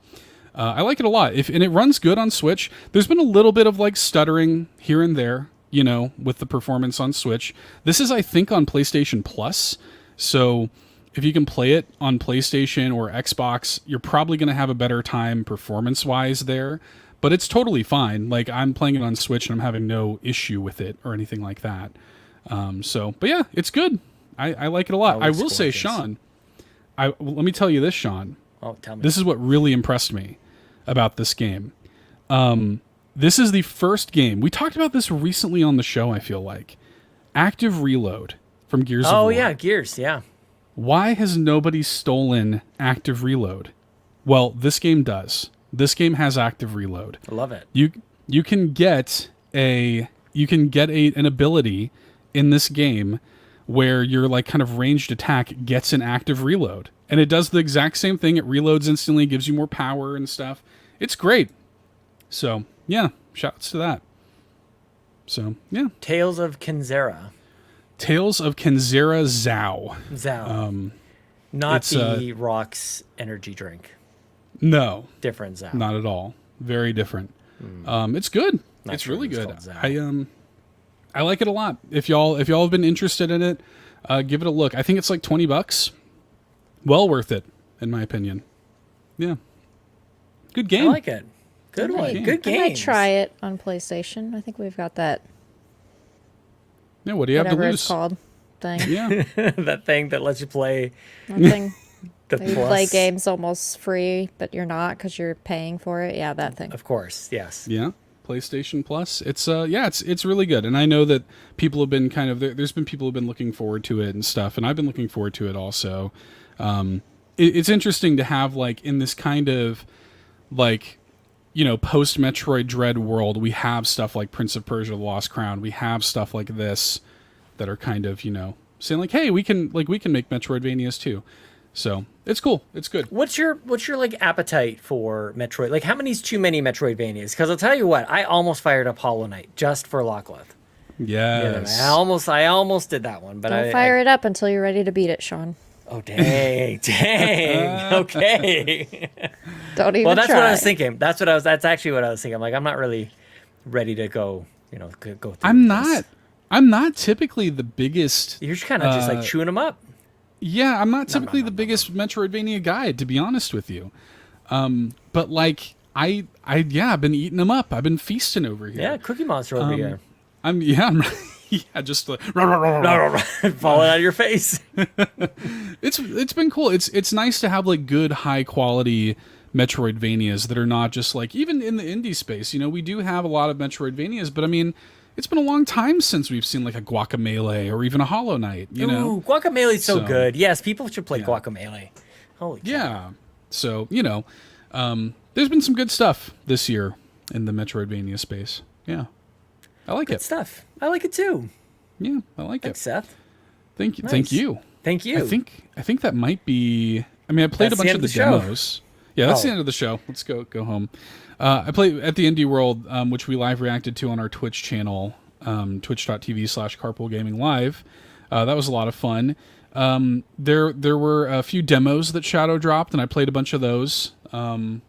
I like it a lot. And it runs good on Switch. There's been a little bit of like stuttering here and there, with the performance on Switch. This is, I think, on PlayStation Plus. So if you can play it on PlayStation or Xbox, you're probably going to have a better time performance-wise there. But it's totally fine. Like, I'm playing it on Switch, and I'm having no issue with it or anything like that. But yeah, it's good. I like it a lot. I will say, Sean, let me tell you this, Sean. Oh, tell me. This is what really impressed me about this game. This is the first game. We talked about this recently on the show, I feel like. Active reload from Gears of War. Oh, yeah, Gears, yeah. Why has nobody stolen active reload? Well, this game does. This game has active reload. I love it. You can get an ability in this game where your like kind of ranged attack gets an active reload. And it does the exact same thing. It reloads instantly, gives you more power and stuff. It's great. So, yeah, shouts to that. So, yeah. Tales of Kenzera. Tales of Kenzera Zao. Zao. Not the Rock's energy drink. No. Different Zao. Not at all. Very different. It's good. Not it's sure really it was good. called I like it a lot. If y'all have been interested in it, give it a look. I think it's like $20. Well worth it, in my opinion. Yeah. Good game. I like it. Good one. Good game. I might try it on PlayStation. I think we've got that. Yeah, what do you have to Whatever lose? it's called. Thing. Yeah. That thing that lets you play That thing. the You plus. play games almost free, but you're not because you're paying for it. Yeah, that thing. Of course, yes. Yeah. PlayStation Plus. It's it's really good. And I know that people have been kind of there's been people who have been looking forward to it and stuff, and I've been looking forward to it also. It's interesting to have like in this kind of like post Metroid Dread world, we have stuff like Prince of Persia: The Lost Crown. We have stuff like this that are kind of saying like, hey, we can make Metroidvanias too. So it's cool. It's good. What's your like appetite for Metroid? Like, how many's too many Metroidvanias? Because I'll tell you what, I almost fired up Hollow Knight just for Lockleth. Yes. I almost did that one, but Don't fire it up until you're ready to beat it, Sean. Oh dang, okay. Don't even. Well, that's try. what I was thinking. That's actually what I was thinking. I'm like, I'm not really ready to go. Go through. I'm not typically the biggest. You're just kind of just like chewing them up. Yeah, I'm not typically the biggest Metroidvania guy, to be honest with you. But like I've been eating them up. I've been feasting over here. Yeah, Cookie Monster over here. I'm just Falling out of your face. It's been cool. It's nice to have like good high quality Metroidvanias that are not just like, even in the indie space, we do have a lot of Metroidvanias, but I mean, it's been a long time since we've seen like a Guacamelee or even a Hollow Knight, Ooh, Guacamele's so good. Yes, people should play Guacamelee. Holy cow. Yeah. So, there's been some good stuff this year in the Metroidvania space. Yeah. I like Good it. stuff. I like it too. Yeah, I like Thanks, it. Seth. Thank you. Nice. Thank you. Thank you. I think that might be. I mean, I played That's a bunch the end of the of the show. demos. Yeah, that's the end of the show. Let's go home. I played at the Indie World, which we live reacted to on our Twitch channel, twitch.tv/carpoolgaming live. That was a lot of fun. There were a few demos that Shadow dropped, and I played a bunch of those.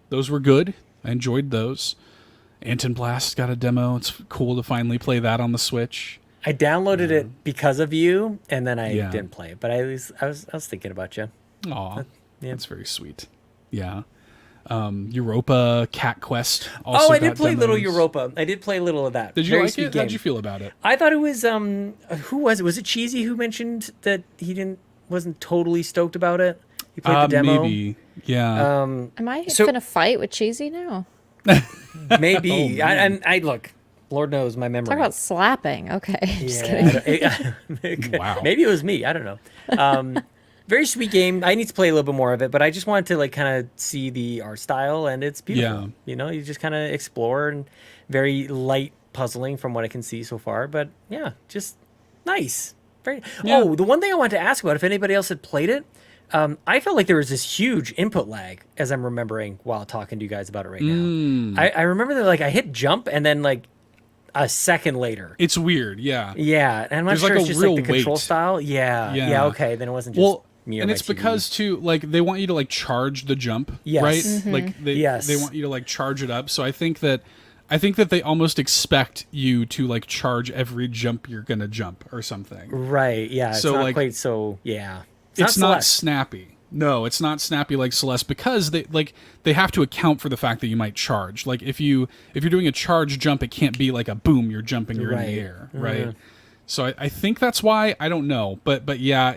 Those were good. I enjoyed those. Anton Blast got a demo. It's cool to finally play that on the Switch. I downloaded it because of you, and then I Yeah. didn't play it. But I was thinking about you. Aw, yeah. that's very sweet. Yeah. Europa, Cat Quest. Also Oh, I got did play little demos. Europa. I did play a little of that. Did you Very like sweet it? game. How'd you feel about it? I thought it was who was it? Was it Cheesy who mentioned that he wasn't totally stoked about it? He played the demo. Maybe. Yeah. Am I So- gonna fight with Cheesy now? Maybe. Oh, man. I look. Lord knows my memory. Talk about slapping. Okay. Just kidding. Wow. Maybe it was me. I don't know. Very sweet game. I need to play a little bit more of it, but I just wanted to like kind of see the art style, and it's beautiful. Yeah. You know, you just kind of explore, and very light puzzling from what I can see so far. But yeah, just nice. Very. Yeah. Oh, the one thing I wanted to ask about, if anybody else had played it, I felt like there was this huge input lag, as I'm remembering while talking to you guys about it right now. I remember that like I hit jump, and then like a second later. It's weird. Yeah. Yeah, and I'm not There's, sure like, it's a just real like the control weight. style. Yeah, Yeah. yeah, okay. Then it wasn't just Well, me or and my it's TV. because too, like they want you to like charge the jump, Yes. right? Mhm. Like they Yes. want you to like charge it up. So I think that they almost expect you to like charge every jump you're gonna jump or something. Right, yeah. It's So, not like, quite so, yeah. It's not Celeste. snappy. No, it's not snappy like Celeste because they have to account for the fact that you might charge. Like if you're doing a charge jump, it can't be like a boom, you're jumping, you're in Right. the air, right? So I think that's why. I don't know, but yeah,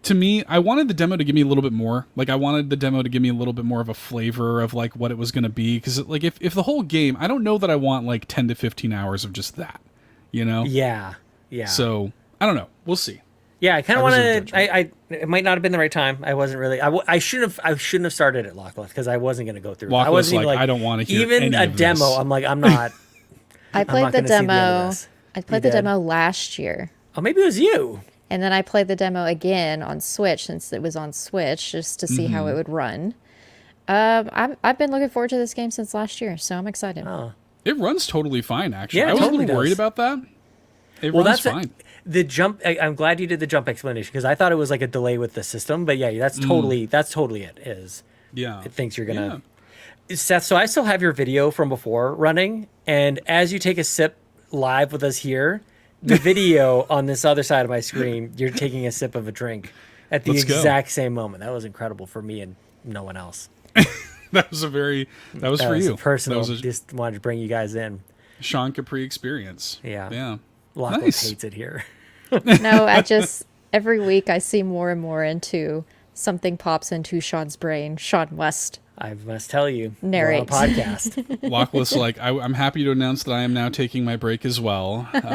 to me, I wanted the demo to give me a little bit more. Like I wanted the demo to give me a little bit more of a flavor of like what it was going to be. Because like if the whole game, I don't know that I want like 10 to 15 hours of just that, you know? Yeah, yeah. So I don't know. We'll see. Yeah, I kind I of reserve wanted. judgment. It might not have been the right time. I wasn't really. I shouldn't have started at Lockless because I wasn't going to go through. it. I Lockless, wasn't even like, like I don't wanna hear even any a of demo. this. I'm like I'm not. I I'm played not the gonna see the end of demo. this. I played You the did? demo last year. Oh, maybe it was you. And then I played the demo again on Switch since it was on Switch just to see how Mm-hmm. it would run. I've been looking forward to this game since last year, so I'm excited. Oh. It runs totally fine, actually. Yeah, it I was totally a little worried does. about that. It Well, runs that's fine. the jump. I'm glad you did the jump explanation because I thought it was like a delay with the system. But yeah, that's totally it. Is Yeah. it thinks you're gonna. Seth, so I still have your video from before running, and as you take a sip live with us here, the video on this other side of my screen, you're taking a sip of a drink at the Let's go. exact same moment. That was incredible for me and no one else. That was for was you. a personal. That was a Just wanted to bring you guys in. Sean Capri experience. Yeah. Yeah. Lockless Nice. hates it here. No, every week I see more and more into something pops into Sean's brain. Sean West. I must tell you, Narrate. we're on a podcast. Lockless, like, I'm happy to announce that I am now taking my break as well. I'm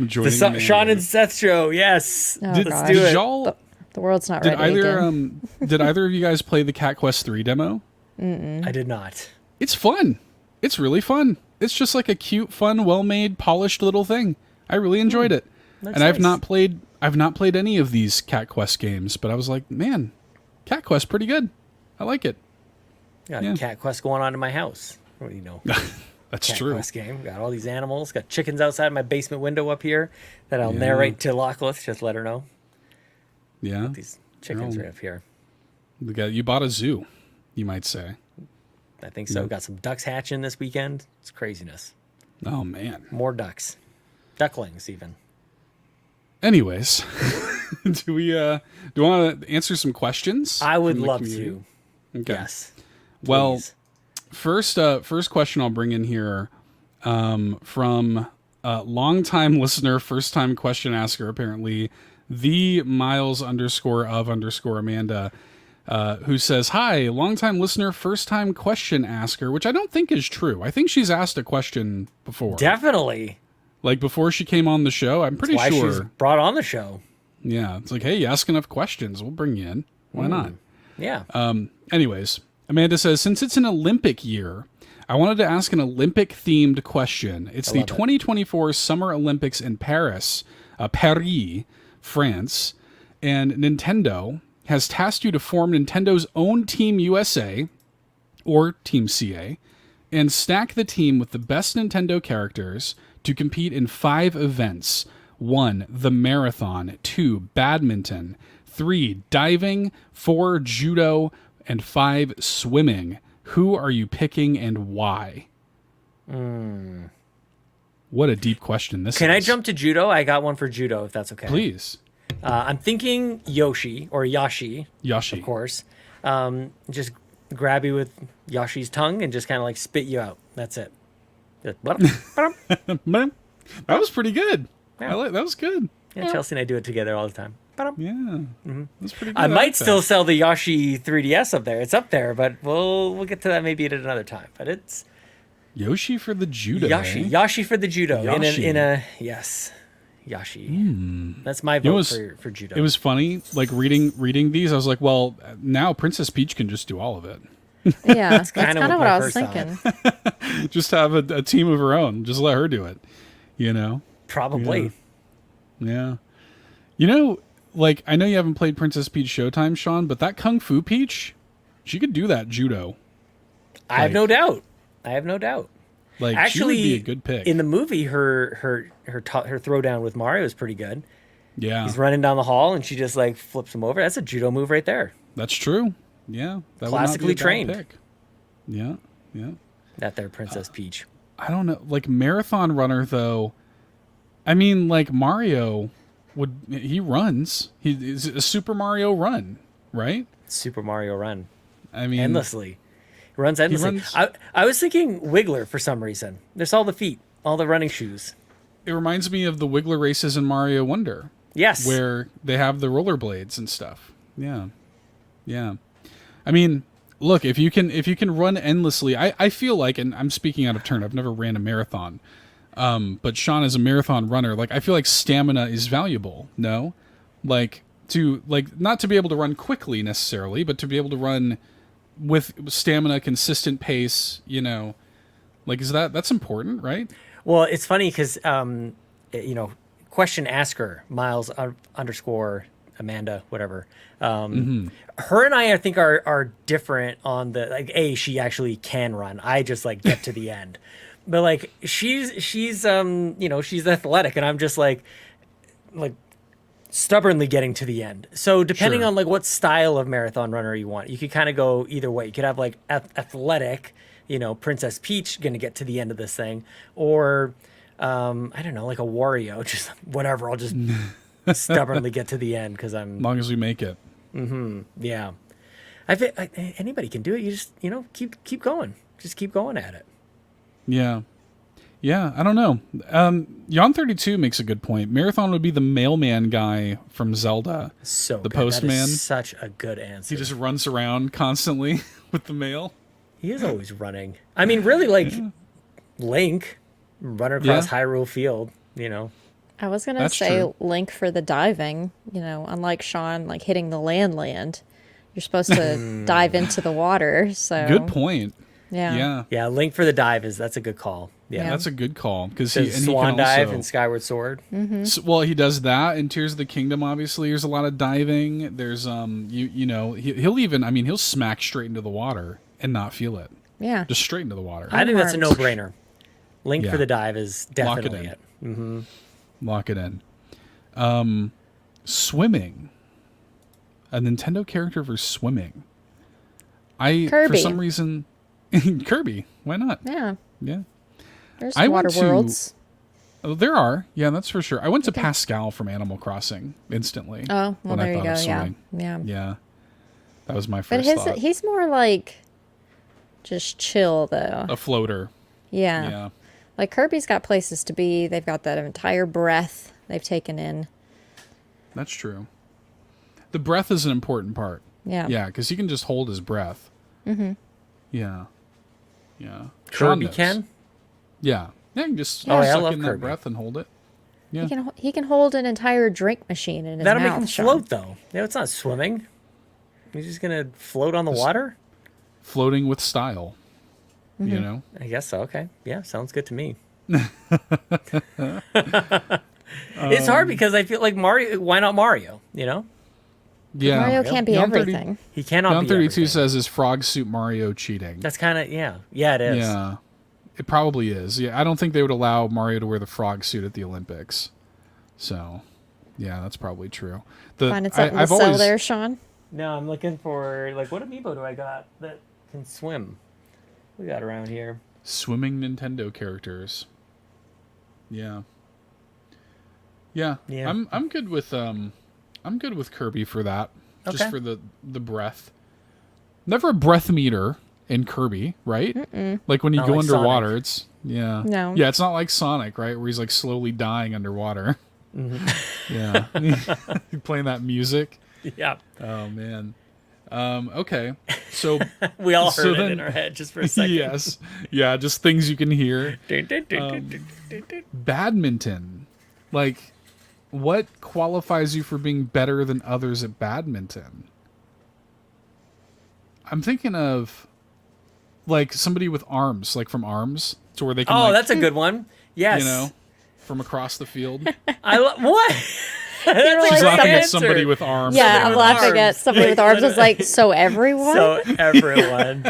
joining Amanda. Sean and Seth show. Yes. Oh, Did, gosh. do did it. y'all? The world's not Did ready either again. did either of you guys play the Cat Quest 3 demo? I did not. It's fun. It's really fun. It's just like a cute, fun, well-made, polished little thing. I really enjoyed it. That's And I've nice. not played any of these Cat Quest games, but I was like, man, Cat Quest pretty good. I like it. Got Yeah. a cat quest going on in my house. What do you know? That's Cat true. quest game. Got all these animals. Got chickens outside my basement window up here that I'll narrate to Lockless. Just let her know. Yeah. These chickens Oh. right up here. You bought a zoo, you might say. I think so. Yeah. Got some ducks hatching this weekend. It's craziness. Oh man. More ducks. Ducklings even. Anyways, do we want to answer some questions? I would from the love community? to. Okay. Yes. Well, Please. first question I'll bring in here from longtime listener, first time question asker, apparently the Miles _of_ Amanda, who says, "Hi, longtime listener, first time question asker," which I don't think is true. I think she's asked a question before, Definitely. like before she came on the show. I'm pretty Why she's sure. brought on the show. Yeah, it's like, hey, you ask enough questions, we'll bring you in. Why not? Yeah. Anyways, Amanda says, since it's an Olympic year, I wanted to ask an Olympic-themed question. It's the 2024 Summer Olympics in Paris, France, and Nintendo has tasked you to form Nintendo's own Team USA, or Team CA, and stack the team with the best Nintendo characters to compete in 5 events. 1, the marathon. 2, badminton. 3, diving. 4, judo. And 5, swimming. Who are you picking and why? What a deep question this is. Can I jump to judo? I got one for judo, if that's okay. Please. I'm thinking Yoshi, or Yashi. Yashi. Of course. Just grab you with Yoshi's tongue and just kind of like spit you out. That's it. Just That was pretty good. Yeah. That was good. Yeah, Chelsea and I do it together all the time. Yeah. That's pretty good. I might like still that. sell the Yoshi 3DS up there. It's up there, but we'll get to that maybe at another time. But it's Yoshi for the judo. Yoshi for the judo. Yoshi. In a yes. Yoshi. That's my vote for judo. It was funny, like reading these. I was like, well, now Princess Peach can just do all of it. Yeah, that's kinda kind of what what my I was first thinking. Just have a team of her own. Just let her do it. You know? Probably. Yeah. You know, like, I know you haven't played Princess Peach Showtime, Sean, but that Kung Fu Peach, she could do that judo. I have no doubt. Like, Actually, she would be a good pick. In the movie, her throwdown with Mario is pretty good. Yeah. He's running down the hall and she just like flips him over. That's a judo move right there. That's true. Yeah. That Classically would not be a bad trained. pick. Yeah. Yeah. That there, Princess Peach. I don't know. Like, marathon runner, though, I mean, like, Mario he runs. He's a Super Mario run, right? Super Mario Run. I mean, Endlessly. He runs endlessly. I was thinking Wiggler for some reason. There's all the feet, all the running shoes. it reminds me of the Wiggler races in Mario Wonder. Yes. Where they have the rollerblades and stuff. Yeah. Yeah. I mean, look, if you can run endlessly, I feel like, and I'm speaking out of turn, I've never ran a marathon. But Sean is a marathon runner. Like, I feel like stamina is valuable. No? Like, not to be able to run quickly necessarily, but to be able to run with stamina, consistent pace, you know, like, that's important, right? Well, it's funny because, question asker, Miles _ Amanda, whatever. Her and I think are different on the, like, she actually can run. I just like get to the end. But like she's she's athletic, and I'm just like stubbornly getting to the end. So depending on like what style of marathon runner you want, you could kind of go either way. You could have like athletic, Princess Peach going to get to the end of this thing, or I don't know, like a Wario, just whatever. I'll just stubbornly get to the end because I'm. As long as we make it. Yeah. Anybody can do it. You just keep going. Just keep going at it. Yeah. Yeah, I don't know. Yon32 makes a good point. Marathon would be the mailman guy from Zelda. So the good. postman. That is such a good answer. He just runs around constantly with the mail. He is always running. I mean, really, like Link, runner across Hyrule Field, I was gonna That's say true. Link for the diving. Unlike Sean, like hitting the land, you're supposed to dive into the water. So Good point. Yeah. Yeah, Link for the dive that's a good call. Yeah. That's a good call because Does he Swan can dive also, and Skyward Sword. Well, he does that in Tears of the Kingdom. Obviously, there's a lot of diving. There's he'll smack straight into the water and not feel it. Yeah. Just straight into the water. I think that's a Unharmed. no-brainer. Link Yeah. for the dive is definitely Lock it. Lock it in. Swimming. A Nintendo character for swimming. For Kirby. some reason, Kirby. Why not? Yeah. Yeah. There's I water went to- worlds. Oh, there are. Yeah, that's for sure. I went to Pascal from Animal Crossing instantly. Oh, well, when I there you thought go. of Yeah. swimming. Yeah. Yeah. That was my But first thought. he's more like just chill though. A floater. Yeah. Yeah. Like Kirby's got places to be. They've got that entire breath they've taken in. That's true. The breath is an important part. Yeah. Yeah, because he can just hold his breath. Yeah. Yeah. Sean Kirby knows. can? Yeah. Yeah, you can just Oh, yeah, I suck love in Kirby. that breath and hold it. Yeah. He can hold an entire drink machine in his That'll mouth. make him Sean. float, though. It's not swimming. He's just going to float on the water? Floating with style. You know, I guess so. Okay. Yeah, sounds good to me. It's hard because I feel like Mario. Why not Mario? You know, yeah. Mario can't be Beyond 30 everything. he cannot Beyond be 32 everything. says, "Is Frog Suit Mario cheating?" That's kind of yeah, it is. Yeah, it probably is. Yeah, I don't think they would allow Mario to wear the frog suit at the Olympics. So, yeah, that's probably true. Finding something to sell there, Sean. No, I'm looking for like what amiibo do I got that can swim? We got around here. Swimming Nintendo characters. Yeah. Yeah. Yeah. I'm good with Kirby for that. Just Okay. for the breath. Never a breath meter in Kirby, right? Mm-mm. Like when you Not go like underwater, Sonic. it's yeah. No. Yeah, it's not like Sonic, right? Where he's like slowly dying underwater. Yeah. Playing that music. Yeah, Oh man. Okay. So we all So heard it then- in our head just for a second. yes. Yeah, just things you can hear. Dun, dun, dun, dun, dun, dun, dun. Badminton. Like, what qualifies you for being better than others at badminton? I'm thinking of like somebody with arms, like from Arms, to where they can. Oh, like, that's a good one. Yes. you know, from across the field. What? You're That's She's a like laughing great at answer. somebody with arms. Yeah, Somebody I'm with laughing at arms. somebody with arms. I was like, so everyone? So everyone.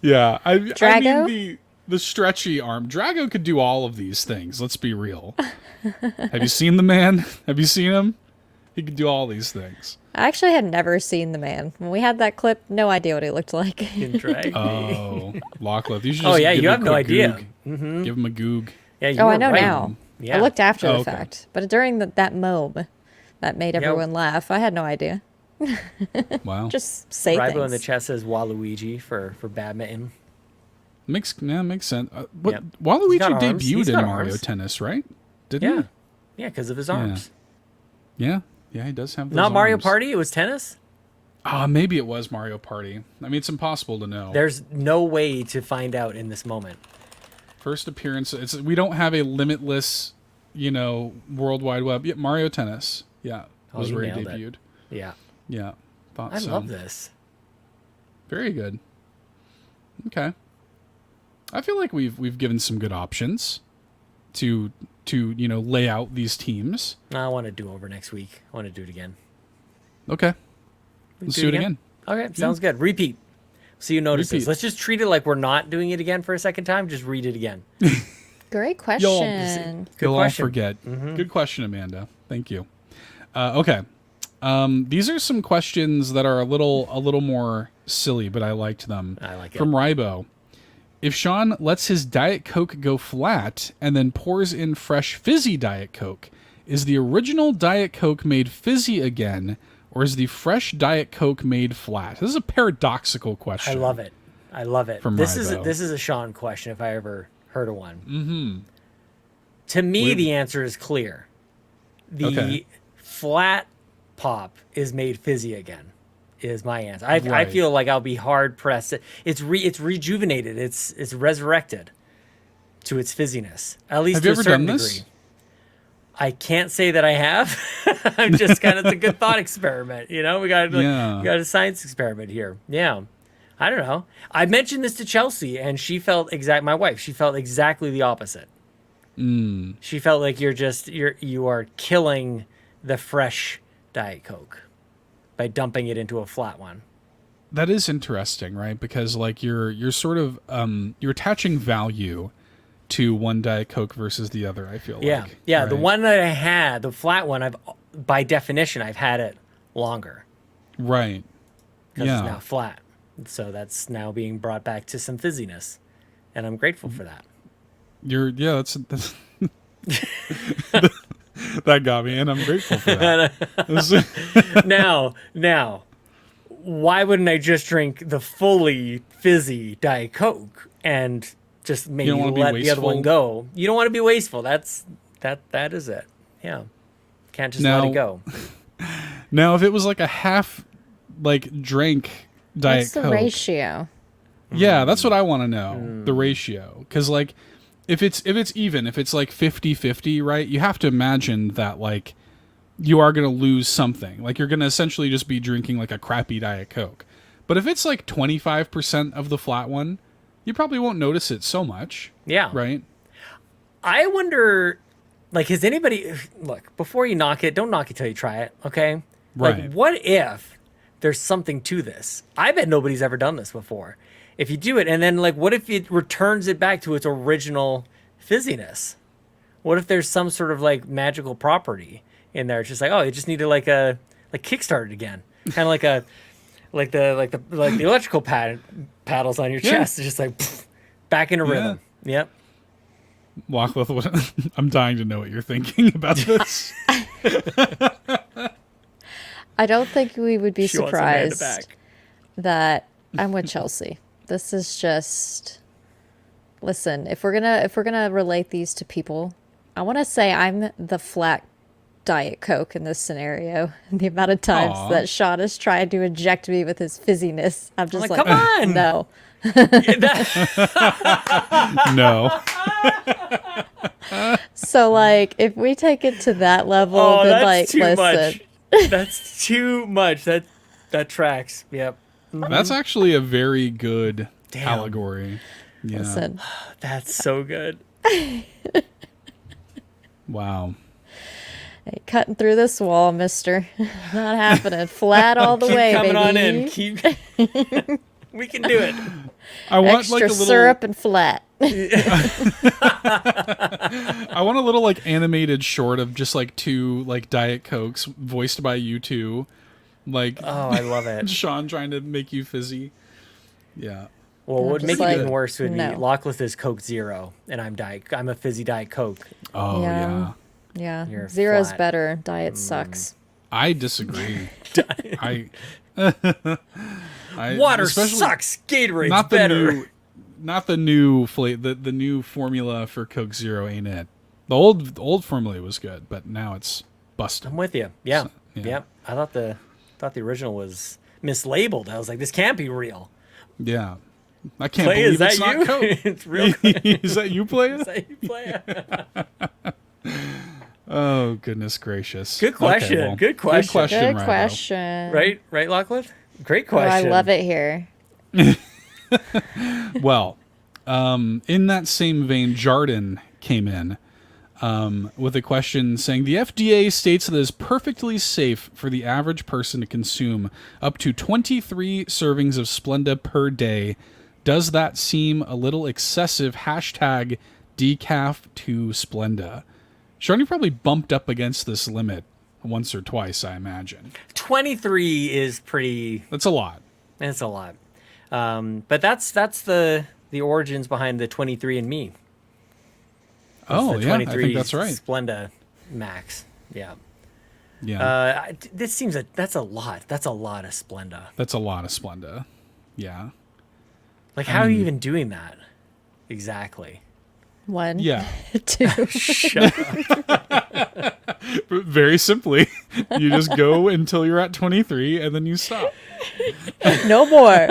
Yeah, I Drago? mean the stretchy arm. Drago could do all of these things. Let's be real. Have you seen the man? Have you seen him? He could do all these things. I actually had never seen the man. When we had that clip, no idea what he looked like. In drag. Oh, Lockliff. You should Oh just yeah, give you him a have no quick idea. goog. Give him a goog. Yeah, you Oh, were I know right. now. Yeah. I looked after Oh, the okay. fact. But during that mome that made everyone laugh, I had no idea. Wow. Just say Rybo things. in the chat says Waluigi for badminton. Makes sense. Yep. Waluigi He's got arms. debuted He's in got Mario arms. Tennis, right? Didn't Yeah. Yeah, because of his arms. he? Yeah. Yeah, he does have those Not Mario arms. Party, it was tennis? Maybe it was Mario Party. I mean, it's impossible to know. There's no way to find out in this moment. First appearance. We don't have a limitless, World Wide Web. Yeah, Mario Tennis. Yeah, was you where he nailed it. debuted. Yeah. Yeah, thought I so. love this. Very good. Okay. I feel like we've given some good options to lay out these teams. I want to do over next week. I want to do it again. Okay. Let's do it again. Okay, sounds good. Repeat. So you notice this. Repeat. Let's just treat it like we're not doing it again for a second time. Just read it again. Great question. Good You'll question. all forget. Good question, Amanda. Thank you. Okay. These are some questions that are a little more silly, but I liked them. I like it. From Rybo. If Sean lets his Diet Coke go flat and then pours in fresh fizzy Diet Coke, is the original Diet Coke made fizzy again, or is the fresh Diet Coke made flat? This is a paradoxical question. I love it. I love it. From This Rybo. is a Sean question if I ever heard of one. Mm-hmm. To me, the answer is clear. The Okay. flat pop is made fizzy again. Is my answer. I Right. feel like I'll be hard pressed. It's rejuvenated. It's resurrected to its fizziness. At least Have to you a ever certain done degree. this? I can't say that I have. I'm just kind of, it's a good thought experiment. We got a science experiment here. Yeah. I don't know. I mentioned this to Chelsea and my wife, she felt exactly the opposite. She felt like you are killing the fresh Diet Coke by dumping it into a flat one. That is interesting, right? Because like you're sort of you're attaching value to one Diet Coke versus the other, I feel Yeah. like. Yeah. right? The one that I had, the flat one, by definition, I've had it longer Right. because Yeah. it's now flat. So that's now being brought back to some fizziness. And I'm grateful for that. That's that got me, and I'm grateful for that. Now, why wouldn't I just drink the fully fizzy Diet Coke and just maybe don't wanna be let the other one wasteful? go? You don't want to be wasteful. That is it. Yeah. Can't just let Now- it go. Now, if it was like a half, drink Diet What's the Coke, ratio? yeah, that's what I want to know. The ratio, because like, if it's even, if it's like 50-50, right? You have to imagine that like you are going to lose something. Like you're going to essentially just be drinking like a crappy Diet Coke. But if it's like 25% of the flat one, you probably won't notice it so much. Yeah. Right? I wonder, like, has anybody, look, before you knock it, don't knock it till you try it, okay? Right. Like, what if there's something to this? I bet nobody's ever done this before. If you do it, and then, like, what if it returns it back to its original fizziness? What if there's some sort of, like, magical property in there? It's just like, oh, you just need to, like kickstart it again. Kind of like a, like the electrical paddles on your chest. It's just like, pff, back into rhythm. Yep. Lachlan, I'm dying to know what you're thinking about this. I don't think we would be She wants Amanda surprised back. that I'm with Chelsea. This is just, listen, if we're gonna relate these to people, I want to say I'm the flat Diet Coke in this scenario. The amount of times that Sean has tried to inject me with his fizziness, I'm just like, come on, no. No. So like, if we take it to that level, then like, too listen. much. That's too much. That tracks. Yep. That's actually a very good Damn. allegory. Yeah. Listen, That's so good. Wow. hey, cutting through this wall, mister. Not happening. Flat all the Keep way, coming baby. on in. Keep. We can do it. I want Extra like a little syrup and flat. I want a little like animated short of just like two like Diet Cokes voiced by you two. Like Oh, I love it. Sean trying to make you fizzy. Yeah. Well, what would just make it like, even worse would no. be Lachlan is Coke Zero, and I'm a fizzy Diet Coke. Oh yeah. Yeah. You're Zero's flat. better. Diet sucks. I disagree. I Water especially- sucks. Gatorade's Not the better. new the new formula for Coke Zero ain't it. The old formula was good, but now it's busted. I'm with you. Yeah. So, yeah. Yep. I thought the original was mislabeled. I was like, this can't be real. Yeah. I can't Play, believe is that it's not you? Coke. It's real. Is that you playing? Is that you play? Oh goodness gracious! Good question. Okay, well, Good question. Good question. Good Rhino. question. Right, Lachlan? Great Oh, I question. love it here. Well, in that same vein, Jardin came in with a question saying the FDA states that it is perfectly safe for the average person to consume up to 23 servings of Splenda per day. Does that seem a little excessive? Hashtag decaf to Splenda. Sean, you probably bumped up against this limit once or twice, I imagine. 23 is pretty. That's a lot. That's a lot. But that's the origins behind the 23andMe. Oh, the yeah, I think that's right. Splenda Max. Yeah. Yeah, This seems that's a lot. That's a lot of Splenda. that's a lot of Splenda. Yeah. Like, how are you even doing that? Exactly. One. Yeah. Two. Shut up. Very simply, you just go until you're at 23 and then you stop. No more.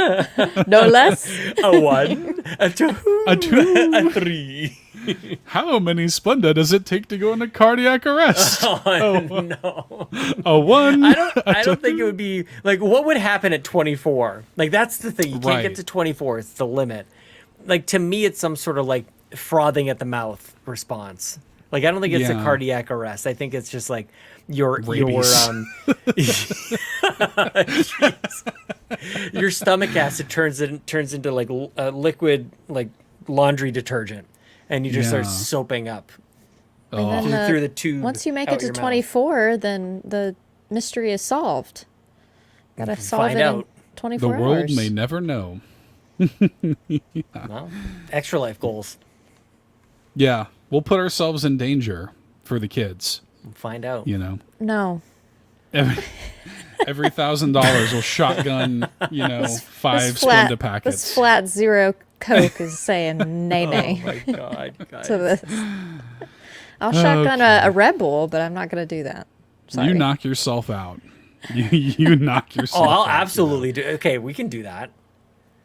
No less. A 1, a 2, A 2. a 3. How many Splenda does it take to go into cardiac arrest? Oh, no. A 1. I don't think it would be like, what would happen at 24? Like, that's the thing. You can't Right. get to 24. It's the limit. Like, to me, it's some sort of like frothing at the mouth response. Like, I don't think it's a Yeah. cardiac arrest. I think it's just like your Rabies. your stomach acid turns into like liquid like laundry detergent, and you just start Yeah. soaping up And then through the tube. once you make out it to your mouth. 24, then the mystery is solved. Gotta solve Find it out. in 24 The world hours. may never know. Well, extra life goals. Yeah, we'll put ourselves in danger for the kids, Find out. you know. No. Every $1,000 will shotgun, you know, 5 Splenda packets. This flat zero Coke is saying nay Oh nay my god, guys. to this. I'll shotgun a Red Bull, but I'm not going to do that. Sorry. You knock yourself out. You knock yourself Oh, I'll out. absolutely do. Okay, we can do that.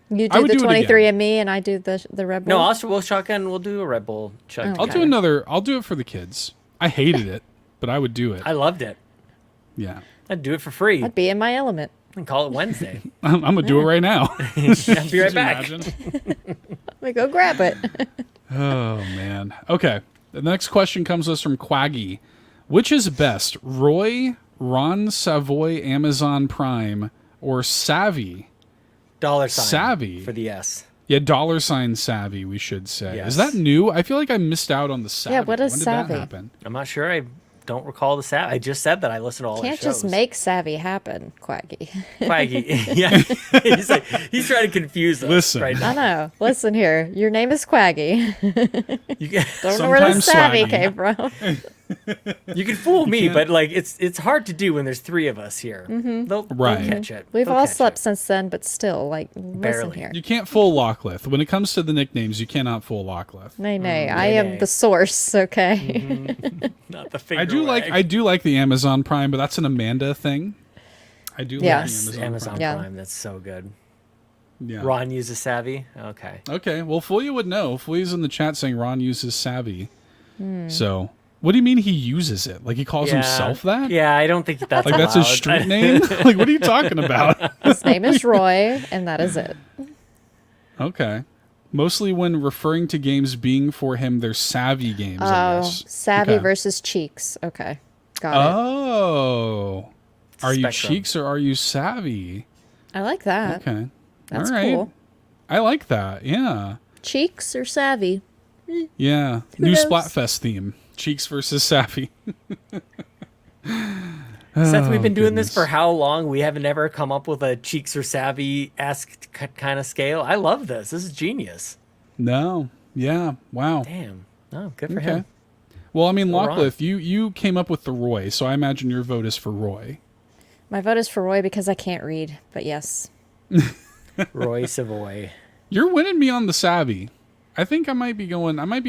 You I do would the do it again. 23andMe and I do the Red Bull? No, we'll shotgun. We'll do a Red Bull chug. Okay. I'll do another. I'll do it for the kids. I hated it, but I would do it. I loved it. Yeah. I'd do it for free. I'd be in my element. And call it Wednesday. I'm gonna do it right now. I'll be right Could you back. imagine? Let me go grab it. Oh man. Okay. The next question comes to us from Quaggy. Which is best, Roy, Ron Savoy, Amazon Prime, or Savvy? $sign Savvy for the S. Yeah, $sign Savvy, we should say. Yes. Is that new? I feel like I missed out on the Savvy. Yeah, what is when did Savvy? that happen? I'm not sure. I don't recall the Savvy. I just said that I listened to all Can't their shows. just make savvy happen, Quaggy. Quaggy. Yeah. he's trying to confuse us Listen. right I now. know. Listen here. Your name is Quaggy. You can, Don't know where the Sometimes savvy swaggy. came from. you can fool me, but like it's hard to do when there's three of us here. They'll Right. catch it. We've They'll all catch slept it. since then, but still, like, listen Barely. here. You can't fool Lockleth. When it comes to the nicknames, you cannot fool Lockleth. Nay, nay. I nay, am nay. the source, okay? Not the finger I do like the Amazon Prime, but that's an Amanda thing. I do Yes. like the Amazon Prime. Yeah. Prime. That's so good. Yeah. Ron uses Savvy. Okay. Okay, well, Fulia would know. Fulia's in the chat saying Ron uses Savvy. So, what do you mean he uses it? Like he calls himself that? Yeah, I don't think that's Like that's his allowed. street name? Like what are you talking about? His name is Roy, and that is it. Okay. Mostly when referring to games being for him, they're savvy games, I Oh, guess. savvy Okay. versus cheeks. Okay. Got it. Oh. Are you Spectrum. cheeks or are you savvy? I like that. Okay. That's All right. cool. I like that. Yeah. Cheeks or savvy? Yeah. New knows? Splatfest theme. Cheeks versus savvy. Seth, we've been doing goodness. this for how long? We haven't ever come up with a cheeks or savvy-esque kind of scale. I love this. This is genius. No. Yeah. Wow. Damn. Oh, good for Okay. him. Well, I mean, Well, Ron. Lockleth, you came up with the Roy, so I imagine your vote is for Roy. My vote is for Roy because I can't read, but yes. Roy Savoy. You're winning me on the savvy. I think I might be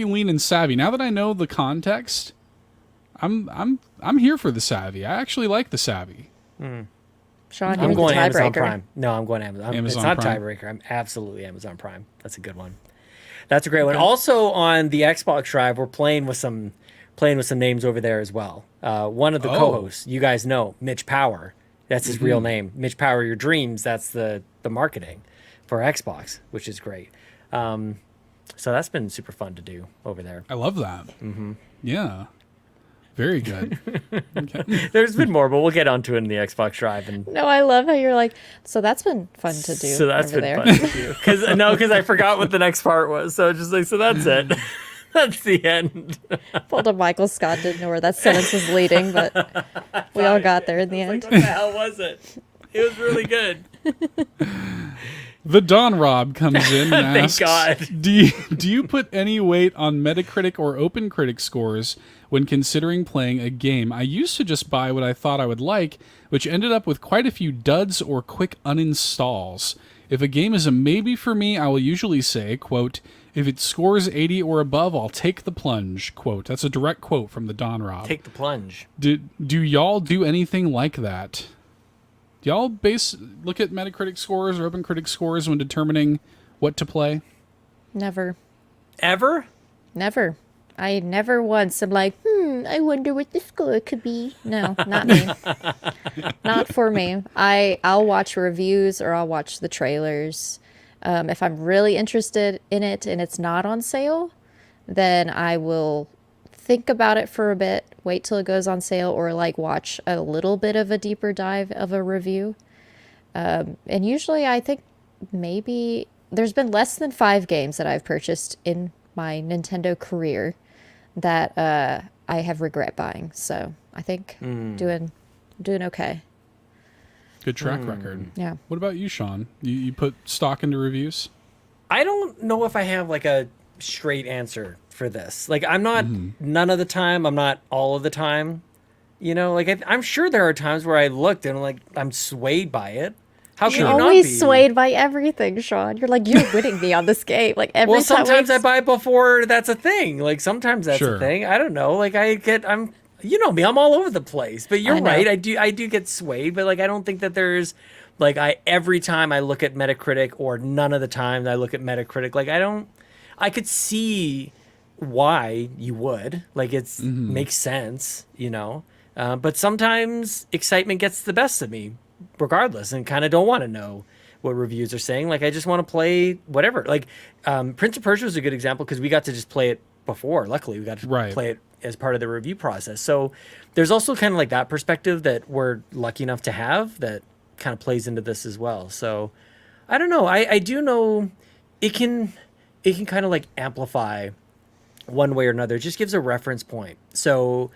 leaning savvy. Now that I know the context, I'm here for the savvy. I actually like the savvy. Sean, I'm you're the going Amazon tiebreaker. Prime. No, I'm going Amazon. It's Amazon not Prime. tiebreaker. I'm absolutely Amazon Prime. That's a good one. That's a great one. Also on the Xbox Drive, we're playing with some names over there as well. One of the Oh. co-hosts, you guys know, Mitch Power. That's his real name. Mitch Power Your Dreams. That's the marketing for Xbox, which is great. So that's been super fun to do over there. I love that. Yeah. Very good. Okay. There's been more, but we'll get onto it in the Xbox Drive. And No, I love how you're like, so that's been fun to do so that's over been there. fun to do. Because I forgot what the next part was. So it's just like, so that's it. That's the end. Pulled a Michael Scott, didn't know where that sentence was leading, but we all got there in the end. Like, what the hell was it? It was really good. The Don Rob comes in and Thank asks, God. Do you put any weight on Metacritic or OpenCritic scores when considering playing a game? I used to just buy what I thought I would like, which ended up with quite a few duds or quick uninstalls. If a game is a maybe for me, I will usually say, quote, if it scores 80 or above, I'll take the plunge, quote. That's a direct quote from the Don Rob. Take the plunge. Do y'all do anything like that? Do y'all look at Metacritic scores or OpenCritic scores when determining what to play? Never. Ever? Never. I never once am like, I wonder what the score could be. No, not me. Not for me. I'll watch reviews or I'll watch the trailers. If I'm really interested in it and it's not on sale, then I will think about it for a bit, wait till it goes on sale, or like watch a little bit of a deeper dive of a review. And usually I think maybe there's been less than 5 games that I've purchased in my Nintendo career that I have regret buying. So I think doing okay. Good track record. Yeah. What about you, Sean? You put stock into reviews? I don't know if I have like a straight answer for this. Like I'm not none of the time. I'm not all of the time. You know, like I'm sure there are times where I looked and I'm swayed by it. How can You're you not always be? swayed by everything, Sean. You're like, you're winning me on this game. Like every Well, time sometimes I buy before that's a thing. Like sometimes that's Sure. a thing. I don't know. Like I'm you know me, I'm all over the place. But you're I know. right. I do get swayed, but like I don't think that there's like every time I look at Metacritic or none of the times I look at Metacritic, like I could see why you would. Like makes sense, you know. But sometimes excitement gets the best of me. regardless and kind of don't want to know what reviews are saying. Like, I just want to play whatever. Like, Prince of Persia was a good example because we got to just play it before. Luckily, we got to play it as part of the review process. So there's also kind of like that perspective that we're lucky enough to have that kind of plays into this as well. So I don't know. I do know it can kind of like amplify one way or another. It just gives a reference point. So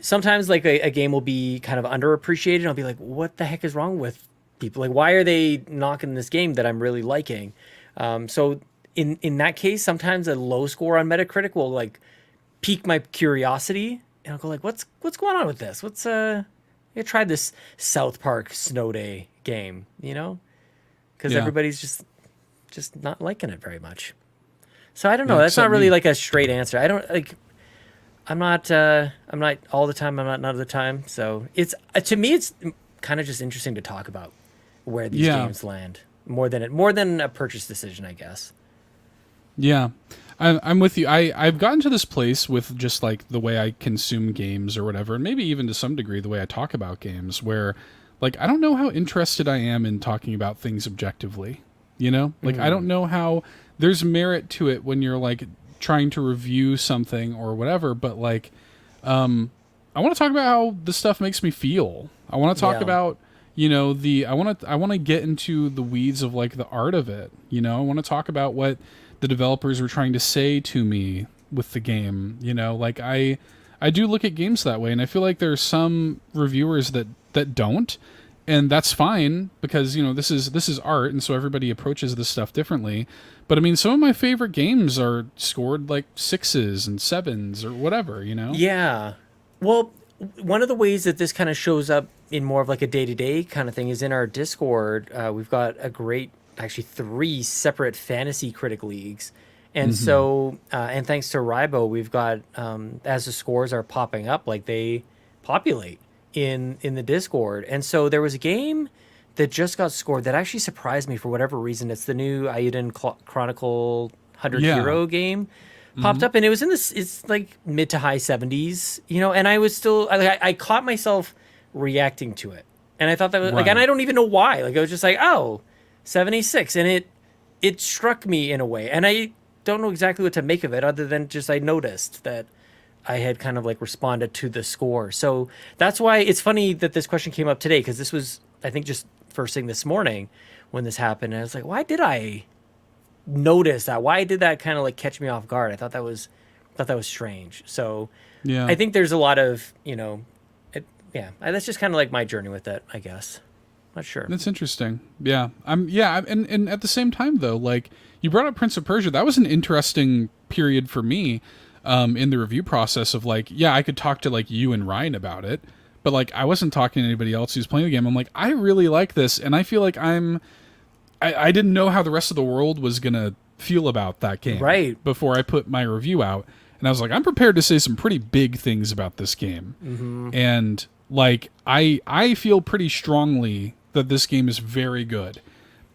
sometimes like a game will be kind of underappreciated. I'll be like, what the heck is wrong with people? Like, why are they knocking this game that I'm really liking? So in that case, sometimes a low score on Metacritic will like pique my curiosity, and I'll go like, what's going on with this? I tried this South Park Snow Day game, you know, because everybody's just not liking it very much. So I don't know. That's not really like a straight answer. I don't like. I'm not all the time. I'm not none of the time. So it's to me, it's kind of just interesting to talk about where these games land more than a purchase decision, I guess. Yeah, I'm with you. I've gotten to this place with just like the way I consume games or whatever, and maybe even to some degree the way I talk about games, where like I don't know how interested I am in talking about things objectively. You know, like I don't know how there's merit to it when you're like trying to review something or whatever, but like I want to talk about how the stuff makes me feel. I want to talk about, you know, I want to get into the weeds of like the art of it. You know, I want to talk about what the developers were trying to say to me with the game. You know, like I do look at games that way, and I feel like there's some reviewers that don't, and that's fine because, you know, this is art, and so everybody approaches this stuff differently. But I mean, some of my favorite games are scored like 6s and 7s or whatever, you know? Yeah. Well, one of the ways that this kind of shows up in more of like a day-to-day kind of thing is in our Discord. We've got actually 3 separate fantasy critic leagues. And so, and thanks to Rybo, we've got, as the scores are popping up, like they populate in the Discord. And so there was a game that just got scored that actually surprised me for whatever reason. It's the new Ayuden Chronicle 100 Hero game popped up, and it was in this, it's like mid to high 70s, you know, and I was still, I caught myself reacting to it. And I thought that was like, and I don't even know why. Like, I was just like, oh, 76. And it struck me in a way. And I don't know exactly what to make of it other than just I noticed that I had kind of like responded to the score. So that's why it's funny that this question came up today, because this was, I think, just first thing this morning when this happened. And I was like, why did I notice that? Why did that kind of like catch me off guard? I thought that was strange. So yeah, I think there's a lot of, you know, that's just kind of like my journey with it, I guess. Not sure. That's interesting. Yeah. And at the same time though, like you brought up Prince of Persia, that was an interesting period for me in the review process of like, yeah, I could talk to like you and Ryan about it, but like I wasn't talking to anybody else who's playing the game. I'm like, I really like this, and I feel like I didn't know how the rest of the world was gonna feel about that game before I put my review out, and I was like, I'm prepared to say some pretty big things about this game, and like I feel pretty strongly that this game is very good,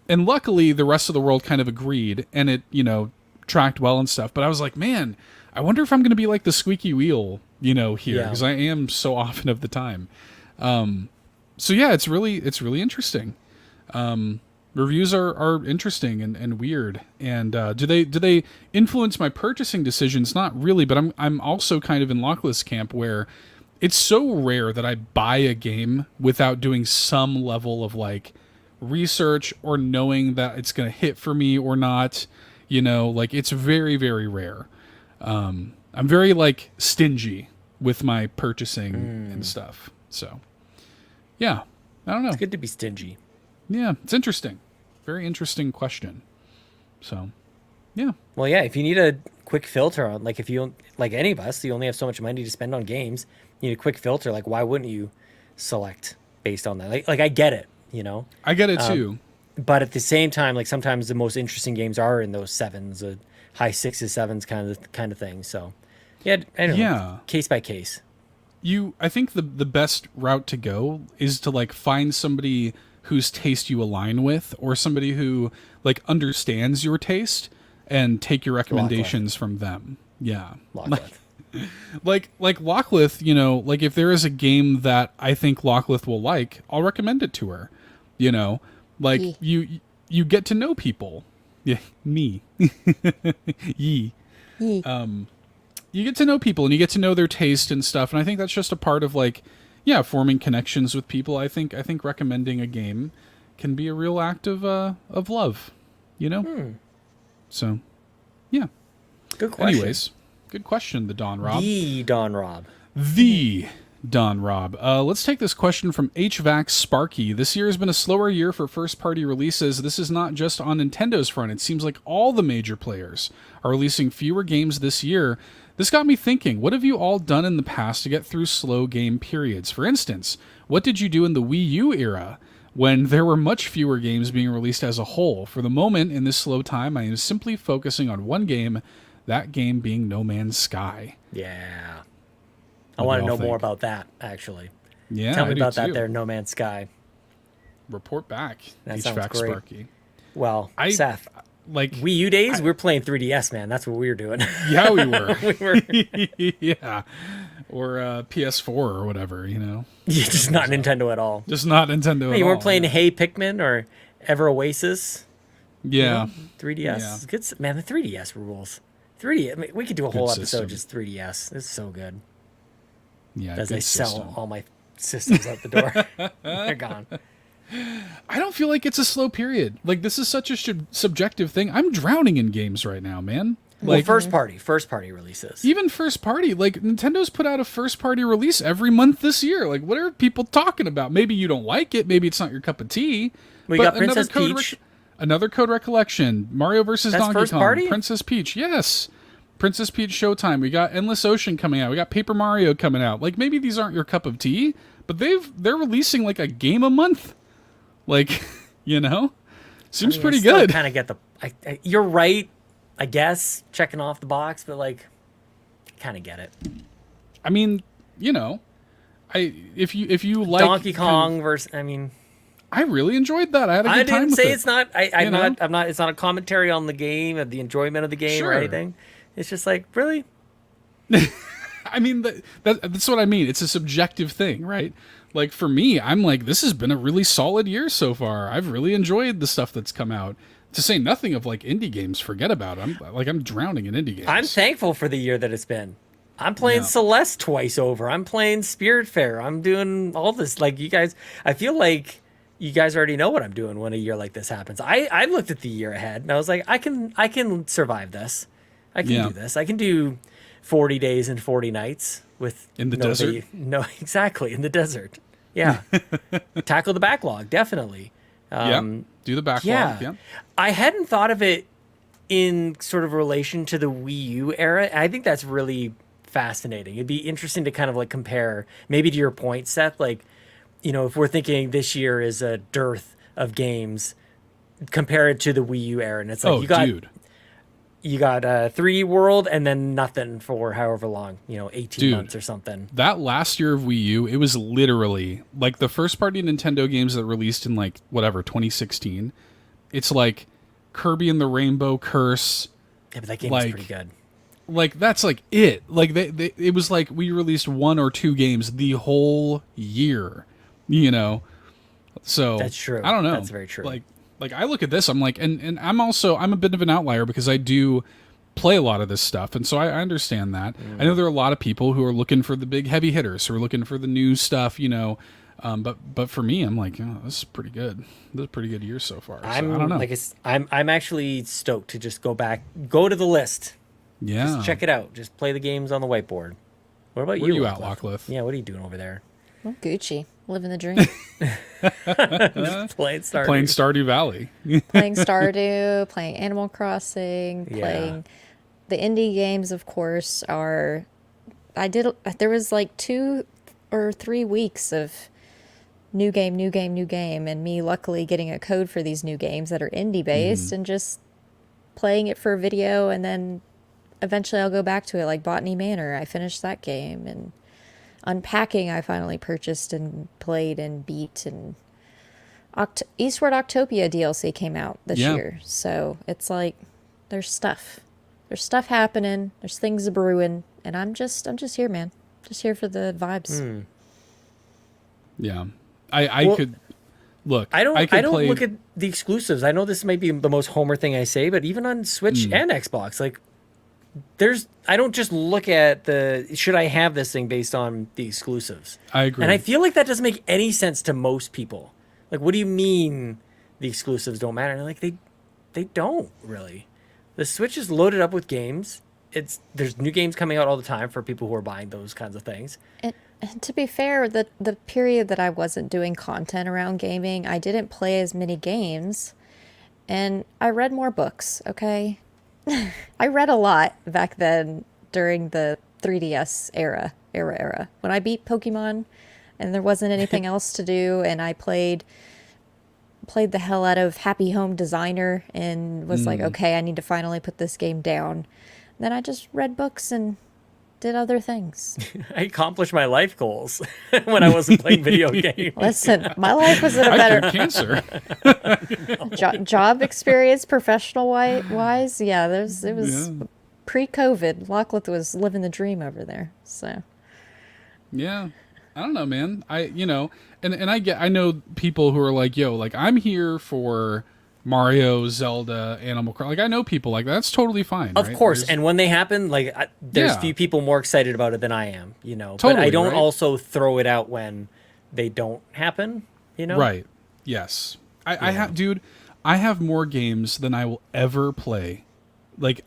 and luckily the rest of the world kind of agreed, and it, you know, tracked well and stuff. But I was like, man, I wonder if I'm gonna be like the squeaky wheel, you know, here, because I am so often of the time. So yeah, it's really interesting. Reviews are interesting and weird. And do they influence my purchasing decisions? Not really, but I'm also kind of in Lockless camp where it's so rare that I buy a game without doing some level of like research or knowing that it's going to hit for me or not. You know, like it's very, very rare. I'm very like stingy with my purchasing and stuff. So yeah, I don't know. It's good to be stingy. Yeah, it's interesting. Very interesting question. So, yeah. Well, yeah, if you need a quick filter on, like if you, like any of us, you only have so much money to spend on games, you need a quick filter, like why wouldn't you select based on that? Like I get it, you know? I get it too. But at the same time, like sometimes the most interesting games are in those 7s, high 6s, 7s kind of thing. So, yeah, I don't know. Case by case. I think the best route to go is to like find somebody whose taste you align with, or somebody who like understands your taste and take your recommendations from them. Yeah. Like Lockleth, you know, like if there is a game that I think Lockleth will like, I'll recommend it to her. You know, like Ye. you get to know people. Yeah, me. Ye. Ye. You get to know people and you get to know their taste and stuff. And I think that's just a part of like, yeah, forming connections with people. I think recommending a game can be a real act of love, you know? So, yeah. Good question. Anyways, good question, the Don Rob. The Don Rob. The Don Rob. Let's take this question from HVAC Sparky. This year has been a slower year for first-party releases. This is not just on Nintendo's front. It seems like all the major players are releasing fewer games this year. This got me thinking, what have you all done in the past to get through slow game periods? For instance, what did you do in the Wii U era when there were much fewer games being released as a whole? For the moment, in this slow time, I am simply focusing on one game, that game being No Man's Sky. Yeah. I want to know more about that, actually. Yeah, Tell me I do about that too. there, No Man's Sky. Report back. That sounds HVAC great. Sparky. Well, Seth, Like Wii U days, we're playing 3DS, man. That's what we were doing. Yeah, we were. we were Yeah. Or PS4 or whatever, you know. yeah, just not Nintendo at all. Just not Nintendo at You all. weren't playing Hey Pikmin or Ever Oasis. Yeah. 3DS. Yeah. It's good. Man, the 3DS rules. 3D. I mean, we could do a whole episode system. just 3DS. It's so good. Yeah. As good I sell system. all my systems out the door. They're gone. I don't feel like it's a slow period. Like, this is such a subjective thing. I'm drowning in games right now, man. Well, Like, first party releases. even first party, like Nintendo's put out a first party release every month this year. Like, what are people talking about? Maybe you don't like it. Maybe it's not your cup of tea. We but got Princess Peach. Another Code Recollection. Mario versus That's Donkey first Kong. party? Princess Peach. Yes. Princess Peach Showtime. We got Endless Ocean coming out. We got Paper Mario coming out. Like, maybe these aren't your cup of tea, but they're releasing like a game a month. Like, you know, seems pretty good. Kind of get the. You're right, I guess, checking off the box, but like, kind of get it. I mean, you know, if you like Donkey Kong versus. I mean, I really enjoyed that. I had a good I time didn't with say it. it's not. I'm You know? not. It's not a commentary on the game, of the enjoyment of the game, or Sure. anything. It's just like, really. I mean, that's what I mean. It's a subjective thing, right? Like, for me, I'm like, this has been a really solid year so far. I've really enjoyed the stuff that's come out. To say nothing of, like, indie games, forget about it. I'm drowning in indie games. I'm thankful for the year that it's been. I'm playing Yeah. Celeste twice over. I'm playing Spirit Fair. I'm doing all this. Like, you guys, I feel like you guys already know what I'm doing when a year like this happens. I looked at the year ahead and I was like, I can survive this. I can Yeah. do this. I can do 40 days and 40 nights with In the no desert? No, exactly, in the desert. Yeah. Tackle the backlog, definitely. Do the backlog. Yeah. Yeah. I hadn't thought of it in sort of relation to the Wii U era. I think that's really fascinating. It'd be interesting to kind of like compare, maybe to your point, Seth, like, you know, if we're thinking this year is a dearth of games, compare it to the Wii U era. And it's like, Dude. you got 3D World and then nothing for however long, 18 Dude. months or something. That last year of Wii U, it was literally like the first party Nintendo games that released in like whatever 2016. It's like Kirby and the Rainbow Curse. Yeah, but that game was like, pretty good. Like that's like it. Like it was like we released 1 or 2 games the whole year. So That's true. I don't know. That's very true. Like I look at this, I'm like, and I'm a bit of an outlier because I do play a lot of this stuff, and so I understand that. I know there are a lot of people who are looking for the big heavy hitters, who are looking for the new stuff, but for me, I'm like, oh, this is pretty good. This is a pretty good year so far. So I don't know. I'm actually stoked to just go to the list. Yeah, Just check it out. Just play the games on the whiteboard. What about Where you? are you at, Lockcliff? Lockcliff? Yeah, what are you doing over there? Well, Gucci, living the dream. Playing Stardew. Playing Stardew Valley. Playing Stardew, playing Animal Crossing, Yeah. playing the indie games. Of course, there was like 2 or 3 weeks of new game, and me luckily getting a code for these new games that are indie based and just playing it for a video, and then eventually I'll go back to it, like Botany Manor. I finished that game, and Unpacking I finally purchased and played and beat, and Eastward Octopia DLC came out this year. So it's like there's stuff happening, there's things brewing, and I'm just here, man. Just here for the vibes. Yeah, I could. look, I don't could play... look at the exclusives. I know this might be the most Homer thing I say, but even on Switch and Xbox, like I don't just look at should I have this thing based on the exclusives. I agree. And I feel like that doesn't make any sense to most people. Like, what do you mean the exclusives don't matter? And like they don't really. The Switch is loaded up with games. There's new games coming out all the time for people who are buying those kinds of things. And to be fair, the period that I wasn't doing content around gaming, I didn't play as many games, and I read more books, okay? I read a lot back then during the 3DS era. When I beat Pokemon and there wasn't anything else to do, and I played the hell out of Happy Home Designer and was like, okay, I need to finally put this game down. Then I just read books and did other things. I accomplished my life goals when I wasn't playing video games. Listen, my life was in a better cancer. job experience, professional wise. Yeah, it was pre-COVID. Lachlan was living the dream over there. So yeah, I don't know, man. I know people who are like, yo, like I'm here for Mario, Zelda, Animal Crossing. Like I know people like that. That's totally fine. Of right? course, and when they happen, like there's few people more excited about it than I am. Totally, but I don't right? also throw it out when they don't happen. Right? Yes. I have, dude. I have more games than I will ever play. Like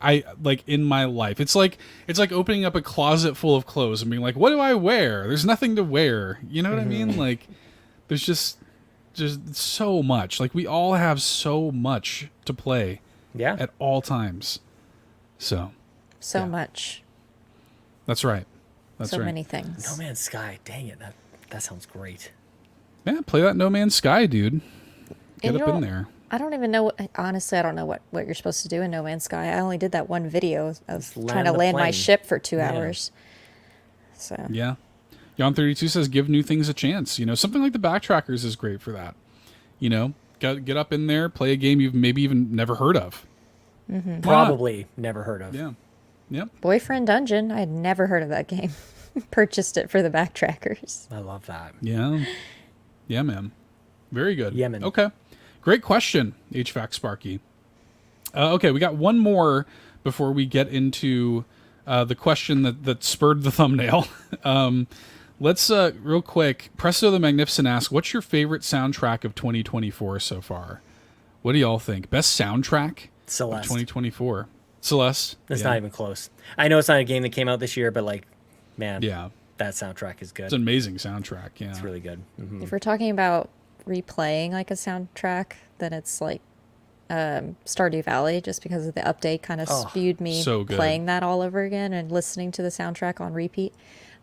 in my life. It's like opening up a closet full of clothes and being like, what do I wear? There's nothing to wear. You know what I mean? Like there's just so much. Like we all have so much to play at all times. So much. That's right. So many things. No Man's Sky. Dang it. That sounds great. Yeah, play that No Man's Sky, dude. Get up in there. I don't even know. Honestly, I don't know what you're supposed to do in No Man's Sky. I only did that one video of trying to land my ship for 2 hours. So yeah. Yon32 says give new things a chance. Something like the Backtrackers is great for that. Get up in there, play a game you've maybe even never heard of. Probably never heard of. Yeah. Yep. Boyfriend Dungeon. I had never heard of that game. Purchased it for the Backtrackers. I love that. Yeah. Yeah, man. Very good. Yemen. Okay. Great question, HVAC Sparky. Okay, we got one more before we get into the question that spurred the thumbnail. Let's, real quick, Presto the Magnificent asks, what's your favorite soundtrack of 2024 so far? What do y'all think? Best soundtrack Celeste. of 2024? Celeste? That's not even close. I know it's not a game that came out this year, but man, that soundtrack is good. It's an amazing soundtrack, yeah. It's really good. Mm-hmm. If we're talking about replaying like a soundtrack, then it's like Stardew Valley, just because of the update kind of spewed me playing that all over again and listening to the soundtrack on repeat.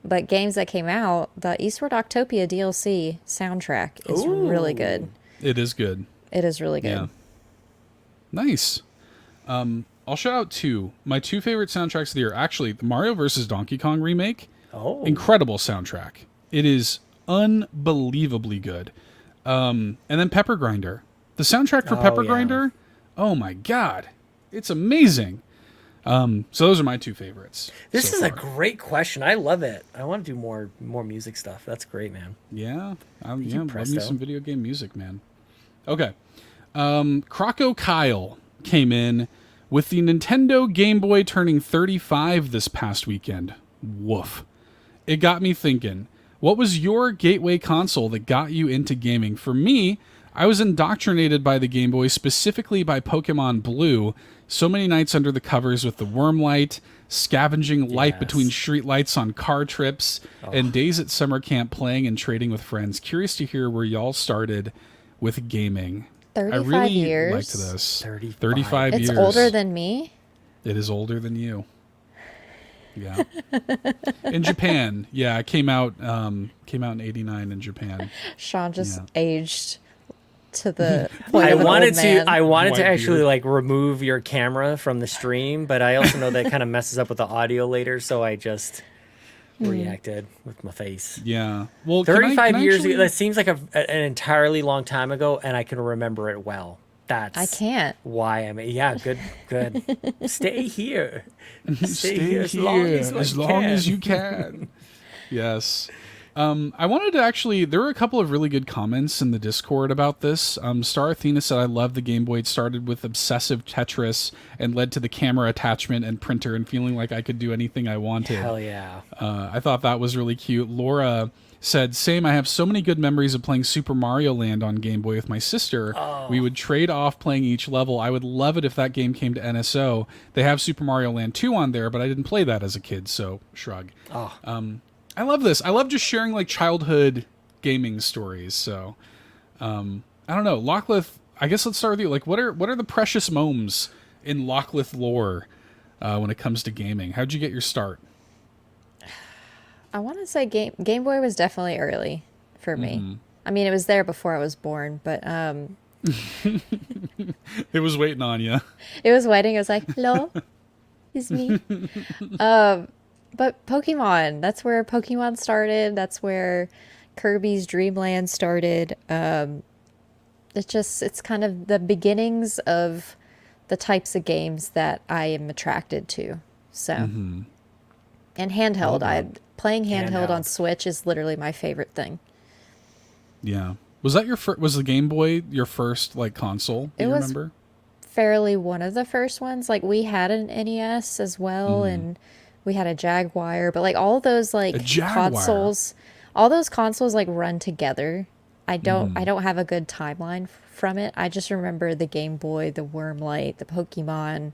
But games that came out, the Eastward Octopia DLC soundtrack is really good. It is good. It is really good. Yeah. Nice. I'll shout out my two favorite soundtracks of the year. Actually, the Mario vs. Donkey Kong remake. Incredible soundtrack. It is unbelievably good. And then Pepper Grinder. The soundtrack for Pepper Grinder, oh my god, it's amazing. So those are my two favorites. This is a great question. I love it. I want to do more music stuff. That's great, man. Yeah, love me some video game music, man. Okay, CrocoKyle came in with the Nintendo Game Boy turning 35 this past weekend. Woof. It got me thinking. What was your gateway console that got you into gaming? For me, I was indoctrinated by the Game Boy, specifically by Pokemon Blue. So many nights under the covers with the worm light, scavenging light between street lights on car trips, and days at summer camp playing and trading with friends. Curious to hear where y'all started with gaming. 35 I really years. liked this. 35 years. It's older than me. It is older than you. Yeah. In Japan, it came out in '89 in Japan. Sean just aged to the point I of an wanted old man. I wanted White to actually beard. remove your camera from the stream, but I also know that kind of messes up with the audio later, so I just reacted with my face. Yeah. Well, 35 years ago, that seems like an entirely long time ago, and I can remember it well. That's I can't. why I'm good. Stay here. Stay here as long as you can. Yes. I wanted to actually, there were a couple of really good comments in the Discord about this. Star Athena said, I love the Game Boy. It started with obsessive Tetris and led to the camera attachment and printer and feeling like I could do anything I wanted. Hell yeah. I thought that was really cute. Laura said, same, I have so many good memories of playing Super Mario Land on Game Boy with my sister. Oh. We would trade off playing each level. I would love it if that game came to NSO. They have Super Mario Land 2 on there, but I didn't play that as a kid, so shrug. Oh. I love this. I love just sharing like childhood gaming stories. So, I don't know, Locklith. I guess let's start with you. Like, what are the precious moments in Locklith lore when it comes to gaming? How'd you get your start? I want to say Game Boy was definitely early for me. I mean, it was there before I was born, but It was waiting on you. it was waiting. It was like, hello, it's me. But Pokemon, that's where Pokemon started. That's where Kirby's Dream Land started. It's kind of the beginnings of the types of games that I am attracted to. So, and handheld. Playing handheld on Switch is literally my favorite thing. Yeah. Was that was the Game Boy your first like console? Do you remember? Fairly one of the first ones. Like we had an NES as well, and we had a Jaguar, but like all those like consoles, all those consoles like run together. I don't have a good timeline from it. I just remember the Game Boy, the Wormlight, the Pokemon.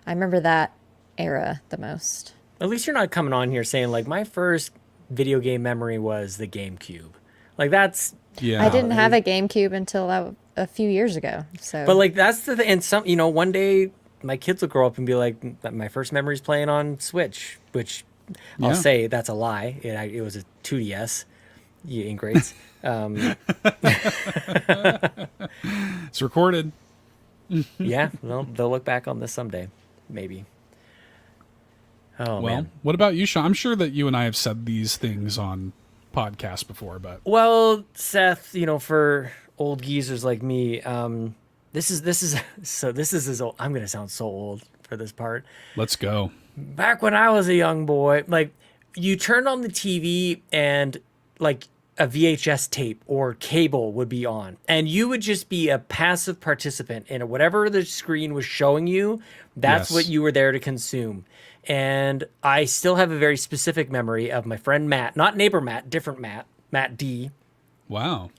I remember that era the most. At least you're not coming on here saying like my first video game memory was the GameCube. Like that's I didn't have a GameCube until a few years ago. So, but like that's the thing. And one day my kids will grow up and be like, my first memory is playing on Switch, which I'll say that's a lie. It was a 2DS. You ingrates. It's recorded. Yeah, well, they'll look back on this someday, maybe. Oh, well, man. What about you, Sean? I'm sure that you and I have said these things on podcasts before, but well, Seth, for old geezers like me, this is as old. I'm gonna sound so old for this part. Let's go. Back when I was a young boy, like you turned on the TV and like a VHS tape or cable would be on, and you would just be a passive participant in whatever the screen was showing you. That's what you were there to consume. And I still have a very specific memory of my friend Matt, not neighbor Matt, different Matt D. Wow.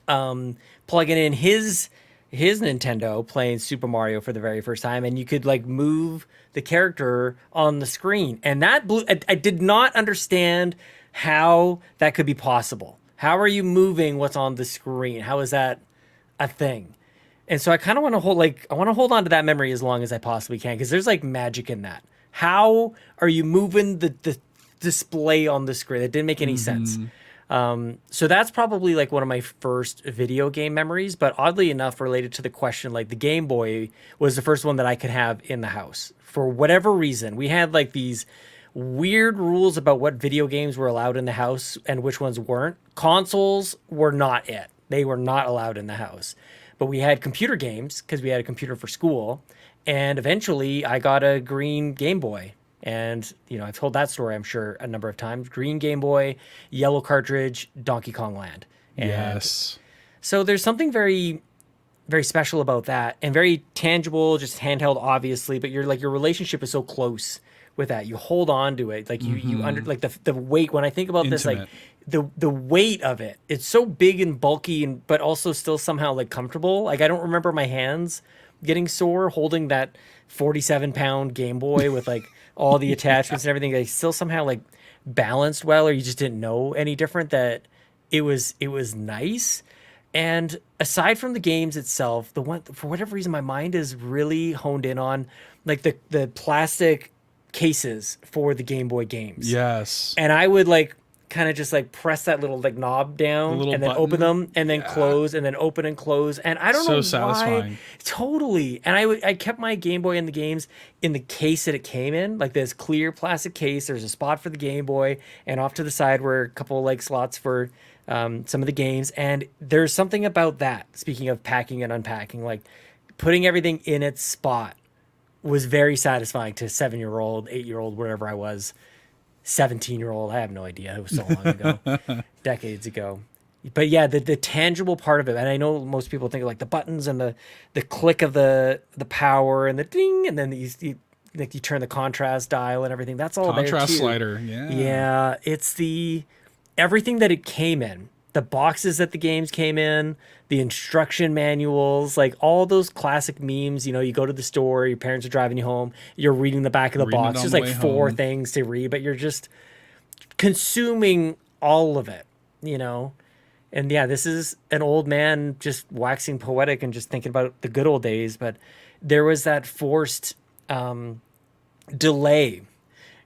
Plugging in his Nintendo, playing Super Mario for the very first time, and you could like move the character on the screen, and that blew. I did not understand how that could be possible. How are you moving what's on the screen? How is that a thing? And so I kind of want to hold on to that memory as long as I possibly can, because there's like magic in that. How are you moving the display on the screen? It didn't make any sense. So that's probably like one of my first video game memories, but oddly enough, related to the question, like the Game Boy was the first one that I could have in the house. For whatever reason, we had like these weird rules about what video games were allowed in the house and which ones weren't. Consoles were not it. They were not allowed in the house. But we had computer games because we had a computer for school. And eventually I got a green Game Boy. And, I've told that story, I'm sure, a number of times. Green Game Boy, yellow cartridge, Donkey Kong Land. And yes. So there's something very, very special about that, and very tangible, just handheld, obviously, but your relationship is so close with that. You hold on to it. Like you under like the weight. When I think about Intimate. this, like the weight of it, it's so big and bulky but also still somehow like comfortable. Like I don't remember my hands getting sore holding that 47-pound Game Boy with like all the attachments and everything. They still somehow like balanced well, or you just didn't know any different, that it was nice. And aside from the games itself, the one, for whatever reason, my mind is really honed in on like the plastic cases for the Game Boy games. Yes. And I would like kind of just like press that little like knob down and then button. open them and then close and then open and close. And I don't know why. So satisfying. Totally. And I kept my Game Boy and the games in the case that it came in, like this clear plastic case. There's a spot for the Game Boy, and off to the side were a couple like slots for some of the games. And there's something about that, speaking of packing and unpacking, like putting everything in its spot was very satisfying to 7-year-old, 8-year-old, wherever I was, 17-year-old. I have no idea. It was so long ago, decades ago. But yeah, the tangible part of it, and I know most people think of like the buttons and the click of the power and the ding, and then you turn the contrast dial and everything. That's all contrast there too. slider. Yeah. Yeah, it's everything that it came in. The boxes that the games came in, the instruction manuals, like all those classic memes. You know, you go to the store, your parents are driving you home, you're reading the back of the box. There's like 4 things to read, but you're just consuming all of it, you know? And yeah, this is an old man just waxing poetic and just thinking about the good old days, but there was that forced delay.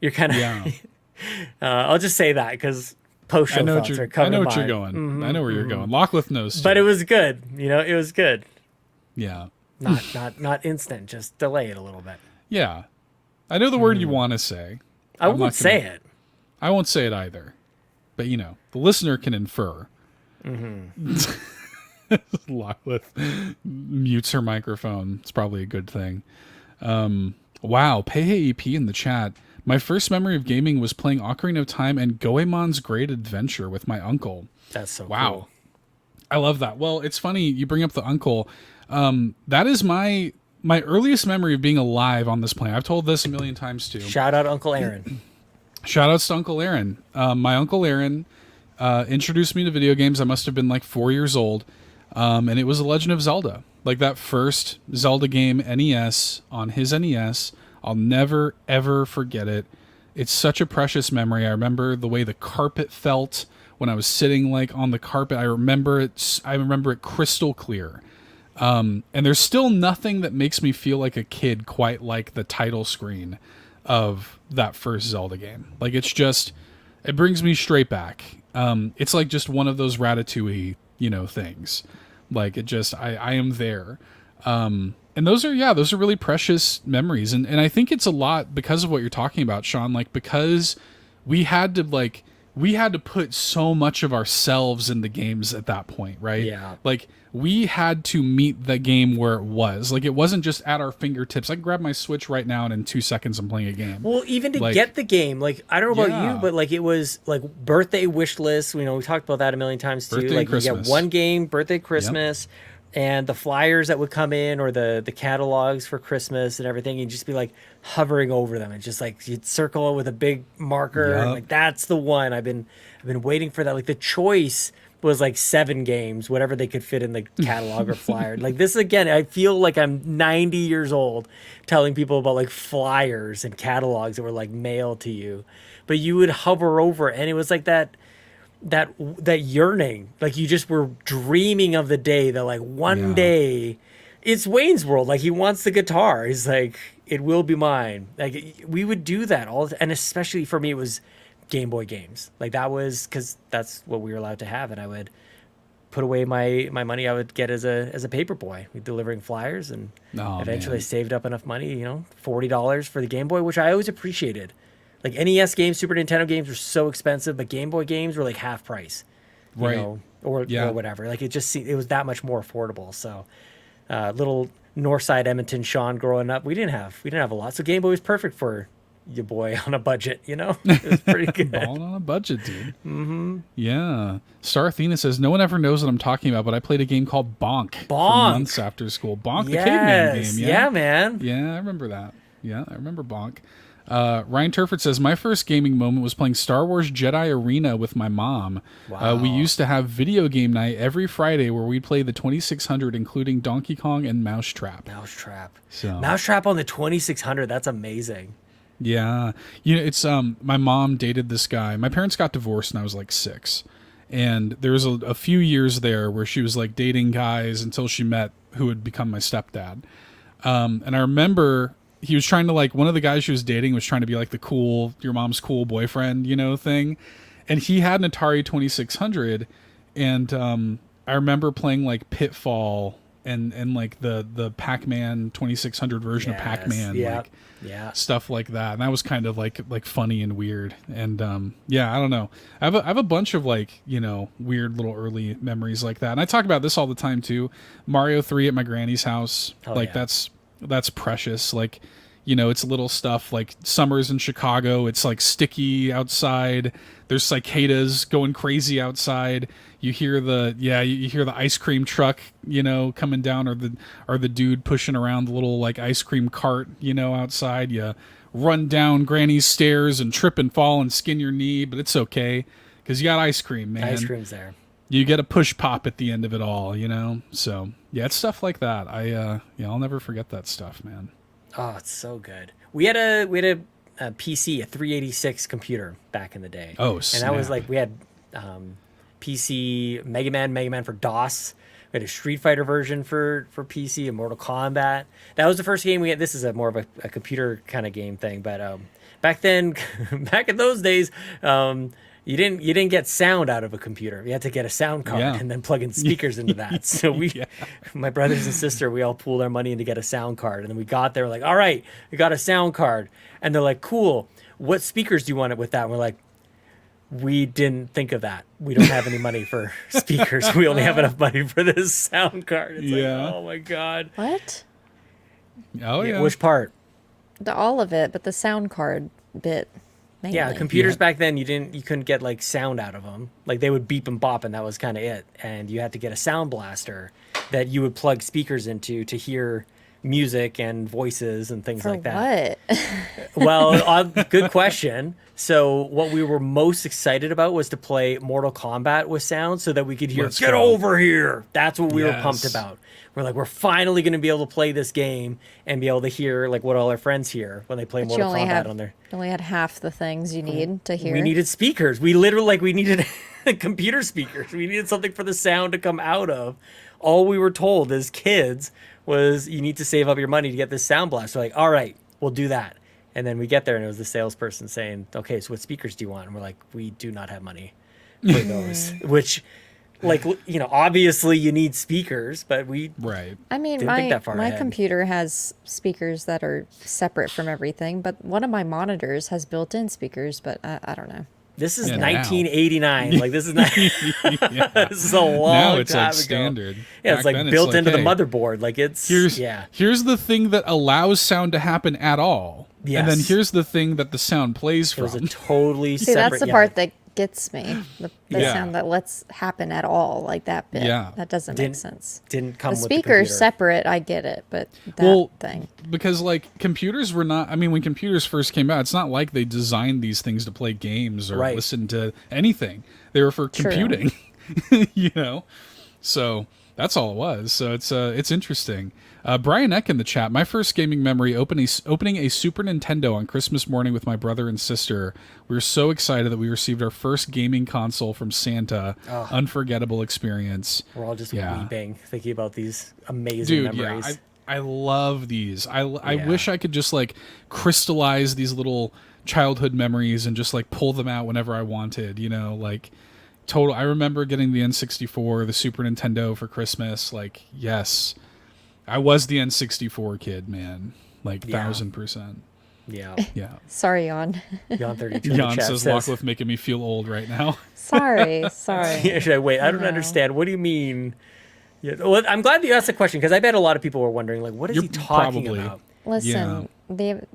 You're kind of, Yeah. I'll just say that because post-show thoughts are coming I know to what you're mind. going. I know where you're going. Lockleth knows too. But it was good. You know, it was good. Yeah. Not instant, just delay it a little bit. Yeah. I know the word you want to say. I won't say it. I won't say it either. But, you know, the listener can infer. Lockleth mutes her microphone. It's probably a good thing. Wow. Peje EP in the chat. My first memory of gaming was playing Ocarina of Time and Goemon's Great Adventure with my uncle. That's so wow. cool. I love that. Well, it's funny you bring up the uncle. That is my earliest memory of being alive on this planet. I've told this a million times too. Shout out Uncle Aaron. Shout outs to Uncle Aaron. My Uncle Aaron introduced me to video games. I must have been like 4 years old. And it was The Legend of Zelda. Like that first Zelda game, NES, on his NES. I'll never, ever forget it. It's such a precious memory. I remember the way the carpet felt when I was sitting like on the carpet. I remember it crystal clear. And there's still nothing that makes me feel like a kid quite like the title screen of that first Zelda game. Like it brings me straight back. It's like just one of those Ratatouille, things. Like it just, I am there. And those are really precious memories. And I think it's a lot because of what you're talking about, Sean, like because we had to put so much of ourselves in the games at that point, right? Yeah. Like we had to meet the game where it was. Like it wasn't just at our fingertips. I can grab my Switch right now and in 2 seconds I'm playing a game. Well, even to get the game, like I don't know about you, but like it was like birthday wish list. We talked about that a million times too. Birthday like Christmas. you get one game, birthday, Christmas. Yep. And the flyers that would come in or the catalogs for Christmas and everything, you'd just be like hovering over them and just like you'd circle it with a big marker. Yep. And like that's the one. I've been waiting for that. Like the choice was like 7 games, whatever they could fit in the catalog or flyer. Like this again, I feel like I'm 90 years old telling people about like flyers and catalogs that were like mailed to you. But you would hover over it and it was like that yearning, like you just were dreaming of the day that like one day it's Wayne's World. Like he wants the guitar. He's like, it will be mine. Like we would do that all. And especially for me, it was Game Boy games. Like that was because that's what we were allowed to have. And I would put away my money I would get as a paper boy. We'd delivering flyers and eventually saved up enough money, $40 for the Game Boy, which I always appreciated. Like NES games, Super Nintendo games were so expensive, but Game Boy games were like half price, or whatever. Like it was that much more affordable. So, little Northside Edmonton Sean growing up, we didn't have a lot. So Game Boy was perfect for your boy on a budget. It was pretty good. Balling on a budget, dude. Mm-hmm. Yeah. Star Athena says no one ever knows what I'm talking about, but I played a game called Bonk. For months after school. Bonk, the caveman game. Yeah, man. Yeah, I remember that. Yeah, I remember Bonk. Ryan Turford says, my first gaming moment was playing Star Wars Jedi Arena with my mom. Wow. We used to have video game night every Friday where we'd play the 2600, including Donkey Kong and Mousetrap. Mousetrap on the 2600. That's amazing. Yeah. It's, my mom dated this guy. My parents got divorced and I was like 6. And there was a few years there where she was like dating guys until she met who would become my stepdad. And I remember he was trying to one of the guys she was dating was trying to be like the cool, your mom's cool boyfriend, thing. And he had an Atari 2600. And I remember playing like Pitfall and like the Pac-Man 2600 version of Pac-Man, stuff like that. And that was kind of like funny and weird. And I don't know. I have a bunch of weird little early memories like that. And I talk about this all the time too. Mario 3 at my granny's house. That's precious. Like, You know, it's little stuff like summers in Chicago. It's like sticky outside. There's cicadas going crazy outside. You hear you hear the ice cream truck, you know, coming down, or the dude pushing around the little like ice cream cart, you know, outside. You run down Granny's stairs and trip and fall and skin your knee, but it's okay because you got ice cream, man. Ice cream's there. You get a push pop at the end of it all, you know. So yeah, it's stuff like that. I'll never forget that stuff, man. Oh, it's so good. We had a PC, a 386 computer back in the day. Oh, and snap. that was like we had PC, Mega Man for DOS. We had a Street Fighter version for PC, and Mortal Kombat. That was the first game we had. This is more of a computer kind of game thing, but back then, back in those days, you didn't get sound out of a computer. You had to get a sound card and then plug in speakers into that. So my brothers and sister, we all pooled our money in to get a sound card, and then we got there, we're like, all right, we got a sound card, and they're like, cool. What speakers do you want it with that? And we're like, we didn't think of that. We don't have any money for speakers. We only have enough money for this sound card. It's like, oh my God. What? Oh yeah. Which part? All of it, but the sound card bit. Mainly. Yeah, computers back then you couldn't get like sound out of them. Like they would beep and bop, and that was kind of it. And you had to get a sound blaster that you would plug speakers into to hear music and voices and things like that. What? Well, good question. So what we were most excited about was to play Mortal Kombat with sound so that we could hear, get over here. That's what we were pumped about. We're like, we're finally going to be able to play this game and be able to hear like what all our friends hear when they play Mortal Kombat on there. You only had half the things you need to hear. We needed speakers. We literally, we needed computer speakers. We needed something for the sound to come out of. All we were told as kids was you need to save up your money to get this sound blast. We're like, all right, we'll do that. And then we get there and it was the salesperson saying, okay, so what speakers do you want? And we're like, we do not have money for those, which like, you know, obviously you need speakers, but we I mean, didn't think that far my ahead. computer has speakers that are separate from everything, but one of my monitors has built-in speakers, but I don't know. This is 1989. Like this is not. This is a long now it's time like ago. standard. Yeah, Back it's like then, built into hey, the motherboard. Like it's here's the thing that allows sound to happen at all. Yes. And then here's the thing that the sound plays It from. was a totally See, separate. that's the part that gets me. The Yeah. sound that lets happen at all, like that bit. Yeah. That doesn't make sense. didn't come The with speaker's the computer. separate, I get it, but that thing. Because like computers were not, I mean, when computers first came out, it's not like they designed these things to play games or listen to anything. They were for computing, you know? So that's all it was. So it's interesting. Brian Eck in the chat. My first gaming memory opening a Super Nintendo on Christmas morning with my brother and sister. We were so excited that we received our first gaming console from Santa. Unforgettable experience. We're all just weeping thinking about these amazing memories. Yeah, I love these. I wish I could just like crystallize these little childhood memories and just like pull them out whenever I wanted, you know, like total. I remember getting the N64, the Super Nintendo for Christmas. Like, yes, I was the N64 kid, man. Like 1000%. Yeah. Yeah. Sorry, Jan. Jan 32. Jan says Lockliff making me feel old right now. Sorry. Actually, wait, I don't understand. What do you mean? Yeah, well, I'm glad that you asked the question because I bet a lot to were wondering, like, what is he talking about? Listen,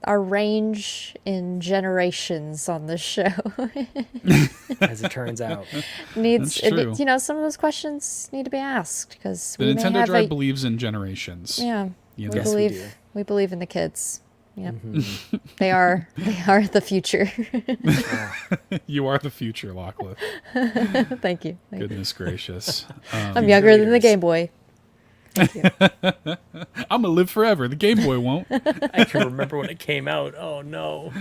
our range in generations on this show As it turns out, needs you know, some of those questions need to be asked because the Nintendo Drive believes in generations. Yeah, you know? Yes, we believe in the kids. Yep. They are the future. You are the future, Lockliff. Thank you. Goodness gracious. I'm younger than the Game Boy. Thank you. I'm gonna live forever. The Game Boy won't. I can remember when it came out. Oh no.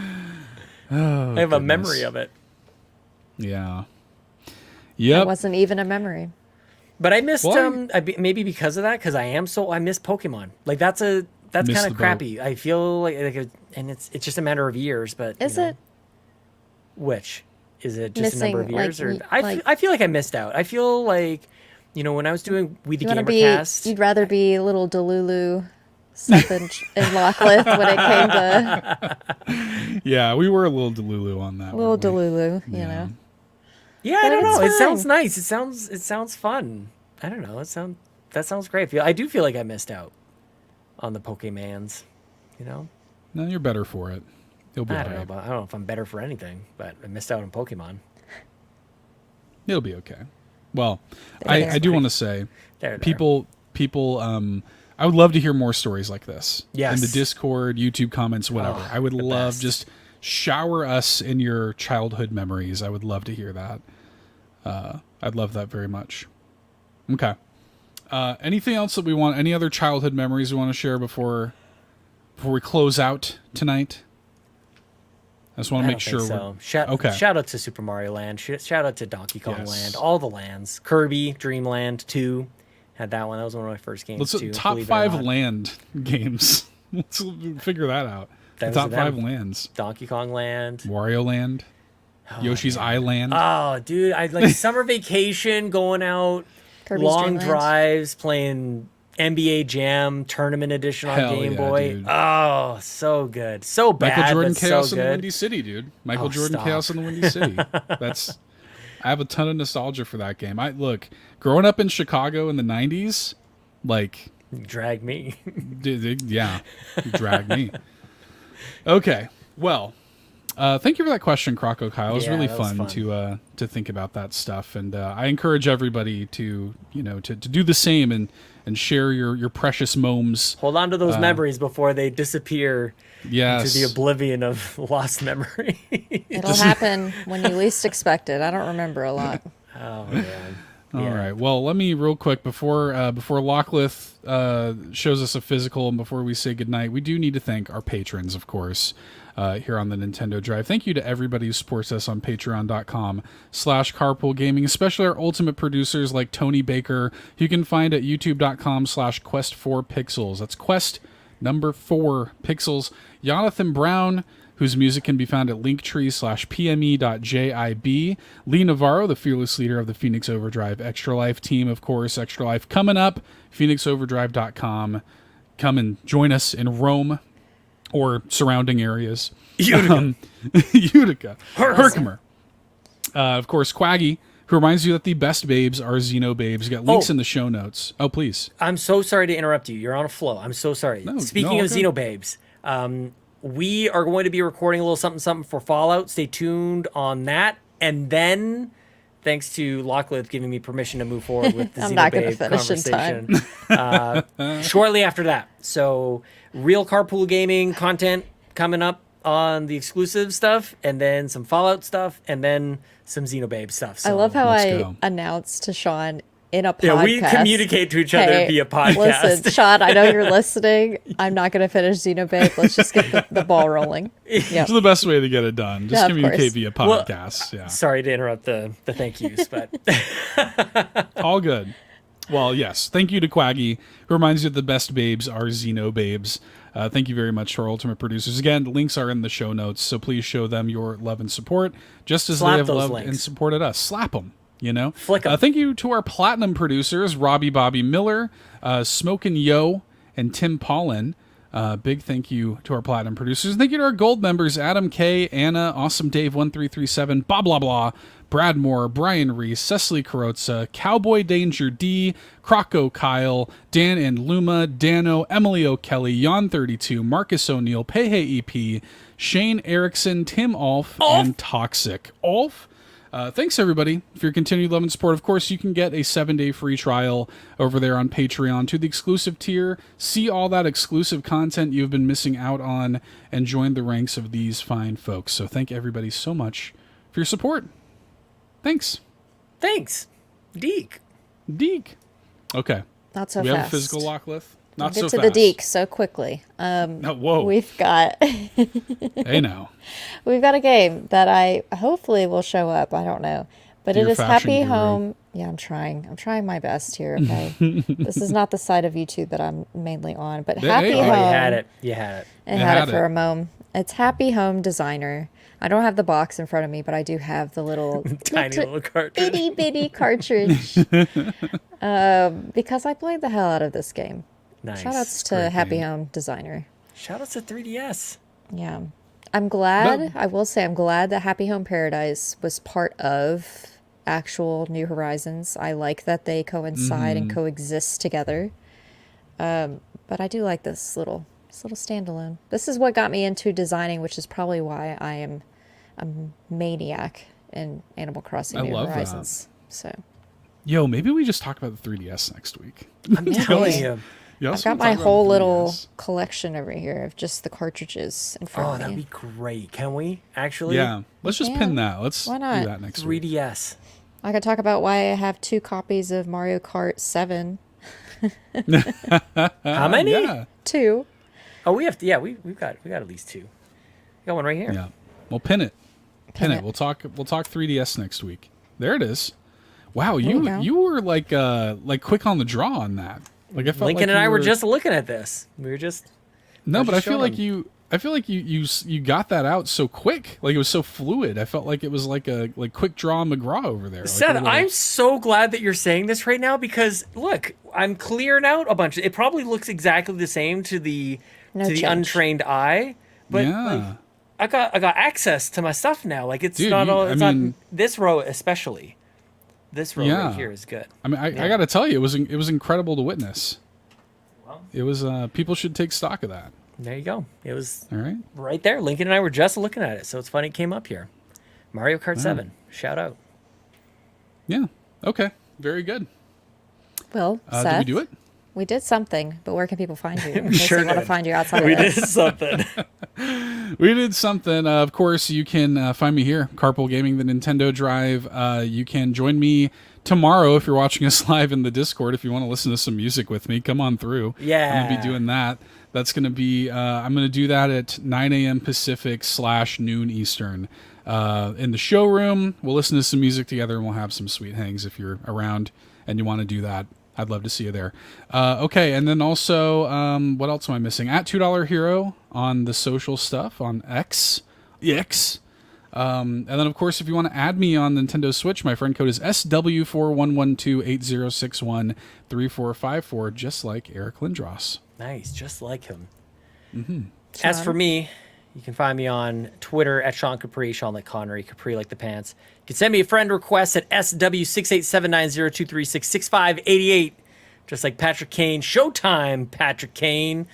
Oh, I have a memory of it. Yeah. It Yep. wasn't even a memory. But I missed maybe because of that because I miss Pokemon. Like that's kind of crappy. I feel like and it's just a matter of years. But is it? Which is it? Just a number of years, like, I feel like I missed out. I feel like when I was doing We the Gamercast, you'd rather be little Delulu stuff in Lockliff when it came to. Yeah, we were a little Delulu on that. Little Delulu, you know. Yeah, I don't know. It sounds nice. It sounds fun. I don't know. That sounds great. I do feel like I missed out on the Pokemans, you know. No, you're better for it. You'll be I all don't know. right. But I don't know if I'm better for anything, but I missed out on Pokemon. It'll be okay. Well, There. I do want to say, There. people, I would love to hear more stories like this. Yes. In the Discord, YouTube comments, whatever. Oh, I would the love best. just shower us in your childhood memories. I would love to hear that. I'd love that very much. Okay. Anything else that we want? Any other childhood memories we want to share before we close out tonight? I just want to I make don't sure. think so. Okay. Shout out to Super Mario Land. Shout out to Donkey Kong Yes. Land. All the lands. Kirby Dreamland 2. Had that one. That was one of my first games Let's too. top believe it or 5 not. land games. Let's figure that out. The Those top are them. 5 lands: Donkey Kong Land. Wario Land, Yoshi's Island. Oh, dude, I like summer vacation, going out, Kirby's long Dream Land. drives, playing NBA Jam Tournament Edition on Hell Game yeah, Boy. dude. Oh, so good, so bad, Michael Jordan but Chaos so in the good. Windy City, dude. Michael Oh, Jordan stop. Chaos in the Windy City. I have a ton of nostalgia for that game. Look, growing up in Chicago in the 90s, like, Drag me. yeah, you dragged me. Okay, well, thank you for that question, CrocoKyle. It was Yeah, really that was fun fun. to think about that stuff, and I encourage everybody to to do the same and share your precious momes. Hold on to those memories before they disappear Yes, into the oblivion of lost memory. It'll happen when you least expect it. I don't remember a lot. Oh man. All Yeah. right. Well, let me real quick before Locklith shows us a physical and before we say goodnight, we do need to thank our patrons, of course, here on the Nintendo Drive. Thank you to everybody who supports us on patreon.com/carpool gaming, especially our ultimate producers like Tony Baker, who you can find at youtube.com/quest4pixels. That's quest number 4 pixels. Jonathan Brown, whose music can be found at linktree/pme.jib. Lee Navarro, the fearless leader of the Phoenix Overdrive Extra Life team, of course. Extra Life coming up, phoenixoverdrive.com. Come and join us in Rome or surrounding areas. Utica. Utica. Herkimer. Of course, Quaggy, who reminds you that the best babes are Xenobabes. You got links Oh. in the show notes. Oh, please. I'm so sorry to interrupt you. You're on a flow. I'm so sorry. No, Speaking of okay. Xenobabes, we are going to be recording a little something for Fallout. Stay tuned on that. And then, thanks to Locklith giving me permission to move forward with the I'm not gonna Xenobabe finish in time. conversation, shortly after that. So, real Carpool Gaming content coming up on the exclusive stuff, and then some Fallout stuff, and then some Xenobabe stuff. So, I love how let's I go. announced to Sean in a podcast. Yeah, we communicate to each other Hey, via podcast. Listen, Sean, I know you're listening. I'm not going to finish Xenobabe. Let's just get the ball rolling. Yeah. It's the best way to get it done. Just Yeah, of communicate course. via Well, podcasts. Yeah. Sorry to interrupt the thank yous, but All good. Well, yes. Thank you to Quaggy, who reminds you that the best babes are Xenobabes. Thank you very much to our ultimate producers. Again, the links are in the show notes, so please show them your love and support, just as Slap they have those loved links. and supported us. Slap them, Flick 'em. Thank you to our platinum producers, Robby Bobby Miller, Smokin Joe, and Tim Paullin. Big thank you to our platinum producers. Thank you to our gold members, Adam K, Anna, Awesome Dave 1337, BobLoblaw, Brad Moore, Brian Reese, Cecily Carrozza, CowboyDangerD, CrocoKyle, Dan and Luma, Dannohh, Emily O'Kelly, Jan32, Marcus O'Neill, Peje EP, Shane Erickson, Tim Aulph, and Toxic. Aulph? Thanks, everybody, for your continued love and support. Of course, you can get a 7-day free trial over there on Patreon to the exclusive tier. See all that exclusive content you've been missing out on and join the ranks of these fine folks. So thank everybody so much for your support. Thanks. thanks, Deke. Deke. Okay. Not so we fast. have a physical Locklith. Not Get so to fast. the Deke so quickly. Oh, whoa. We've got Hey, now. we've got a game that I hopefully will show up. I don't know, but You're it is fashion Happy guru. Home. Yeah, I'm trying. I'm trying my best here. Okay, this is not the side of YouTube that I'm mainly on, but Hey, Happy oh, Oh, Home. you had it. You had it. I You had had it for it. a moment. It's Happy Home Designer. I don't have the box in front of me, but I do have the little Tiny little cartridge. itty bitty cartridge. Because I played the hell out of this game. Nice. Shoutouts to Great Happy game. Home Designer. Shout out to 3DS. Yeah. I'm glad, No. I will say, I'm glad that Happy Home Paradise was part of actual New Horizons. I like that they coincide and coexist together. But I do like this little Nice little standalone. This is what got me into designing, which is probably why I am a maniac in Animal Crossing New Horizons. So, yo, maybe we just talk about the 3DS next week. I'm telling you. I've got my whole little collection over here of just the cartridges in front of me. That'd be great. Can we actually? Yeah, let's just pin that. Let's Why not? do that next week. 3DS. I could talk about why I have 2 copies of Mario Kart 7. How many? Yeah. 2. Oh, we have to. Yeah, we've got at least 2. We got one right here. Yeah. Well, pin it. Pin it. We'll talk 3DS next week. There it is. Wow, you were like quick on the draw on that. Like I felt Lincoln like and I were just looking at this. We were just but I feel like you got that out so quick. Like it was so fluid. I felt like it was like a quick draw McGraw over there. Seth, I'm so glad that you're saying this right now because look, I'm clearing out a bunch. It probably looks exactly the same to the untrained eye, but like, I got access to my stuff now. Like it's not this row especially. This row right here is good. I mean, I got to tell you, it was incredible to witness. Well, it was people should take stock of that. There you go. It was all right there. Lincoln and I were just looking at it, so it's funny it came up here. Mario Kart 7. Shout out. Yeah. Okay. Very good. Well, Seth, did we do it? We did something, but where can people find you? We sure want to find you outside of We this. did something. We did something. Of course, you can find me here, Carpool Gaming, the Nintendo Drive. You can join me tomorrow if you're watching us live in the Discord. If you want to listen to some music with me, come on through. Yeah. I'm going to be doing that. That's going to be, I'm going to do that at 9 a.m. Pacific / noon Eastern. In the showroom, we'll listen to some music together and we'll have some sweet hangs if you're around and you want to do that. I'd love to see you there. Okay, and then also, what else am I missing? At $2 Hero on the social stuff on X. And then, of course, if you want to add me on Nintendo Switch, my friend code is SW411280613454, just like Eric Lindros. Nice, just like him. Mm-hmm. As for me, you can find me on Twitter at Sean Capri, Sean like Connery, Capri like the pants. You can send me a friend request at SW6879023666588, just like Patrick Kane. Showtime, Patrick Kane.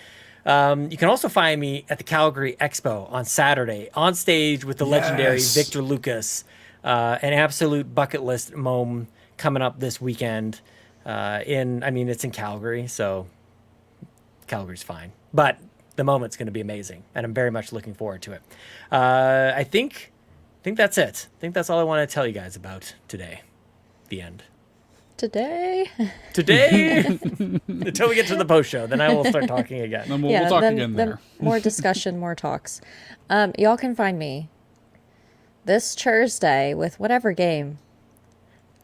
You can also find me at the Calgary Expo on Saturday, on stage with the legendary Victor Lucas. An absolute bucket list mome coming up this weekend. It's in Calgary, so Calgary's fine. But the moment's going to be amazing, and I'm very much looking forward to it. I think that's it. I think that's all I want to tell you guys about today. The end. Today? Until we get to the post show, then I will start talking again. Then we'll talk again there. More discussion, more talks. Y'all can find me this Thursday with whatever game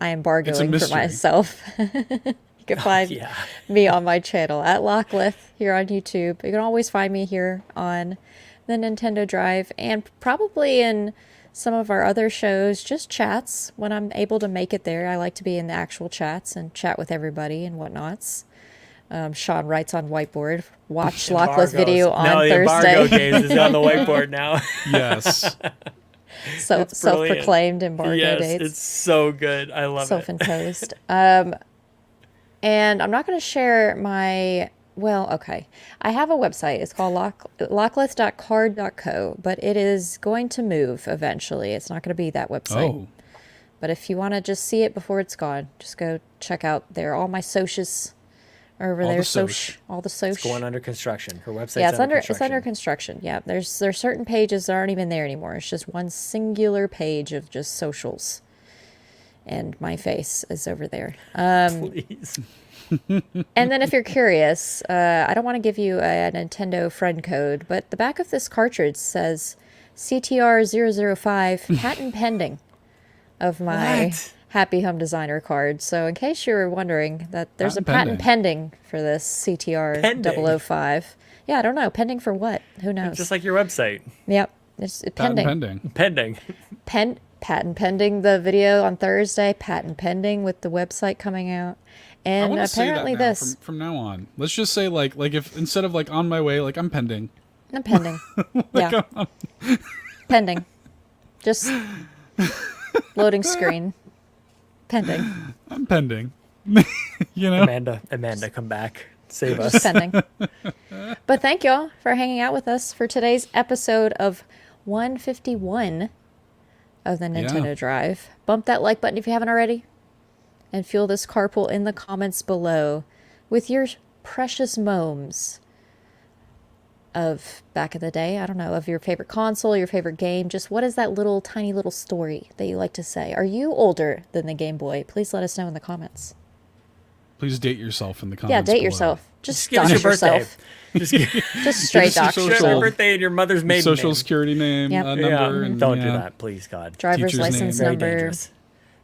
I am bargaining for myself. You can find me on my channel at Locklith here on YouTube. You can always find me here on the Nintendo Drive and probably in some of our other shows, just chats when I'm able to make it there. I like to be in the actual chats and chat with everybody and whatnots. Sean writes on whiteboard. Watch Locklith video on Thursday. Embargo days is on the whiteboard now. Yes. So self-proclaimed embargo dates. It's so good. I love it. Self-imposed. And I'm not going to share my... Well, okay. I have a website. It's called locklith.card.co, but it is going to move eventually. It's not going to be that website. Oh. But if you want to just see it before it's gone, just go check out there. All my socials are over there. All the soch. It's going under construction. Her website's it's under construction. Yeah, there's certain pages that aren't even there anymore. It's just one singular page of just socials. And my face is over there. Please. And then if you're curious, I don't want to give you a Nintendo friend code, but the back of this cartridge says CTR005 patent pending of my Happy Home Designer card. So in case you were wondering, that there's a patent pending for this CTR005. Yeah, I don't know. Pending for what? Who knows? Just like your website. Yep. It's pending. Pending. Patent pending the video on Thursday. Patent pending with the website coming out. And apparently this from now on, let's just say like if instead of like on my way, like I'm pending. I'm pending. Yeah. Pending. Just loading screen. Pending. I'm pending. You know, Amanda, come back. Save us. Just pending. But thank y'all for hanging out with us for today's episode of 151 of the Nintendo Drive. Bump that like button if you haven't already. And fuel this carpool in the comments below with your precious momes of back in the day. I don't know, of your favorite console, your favorite game. Just what is that little tiny little story that you like to say? Are you older than the Game Boy? Please let us know in the comments. Please date yourself in the comments. Yeah, date below. yourself. Just give us your dox birthday. yourself. Just straight dox social- Your yourself. birthday and your mother's maiden Social name. security name, Yep. number. And, Don't do that, please, God. Driver's Teacher's license name. Very number. dangerous.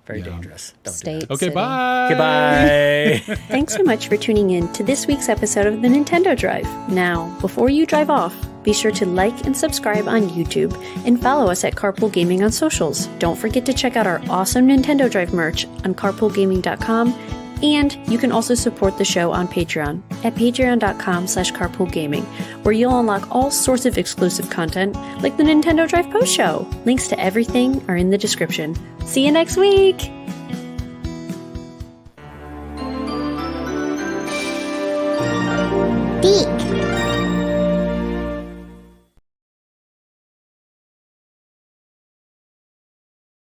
Very dangerous. Don't State. do that. Okay, city. bye. Goodbye. Thanks so much for tuning in to this week's episode of the Nintendo Drive. Now, before you drive off, be sure to like and subscribe on YouTube and follow us at Carpool Gaming on socials. Don't forget to check out our awesome Nintendo Drive merch on carpoolgaming.com, and you can also support the show on Patreon at patreon.com/carpoolgaming, where you'll unlock all sorts of exclusive content like the Nintendo Drive post show. Links to everything are in the description. See you next week!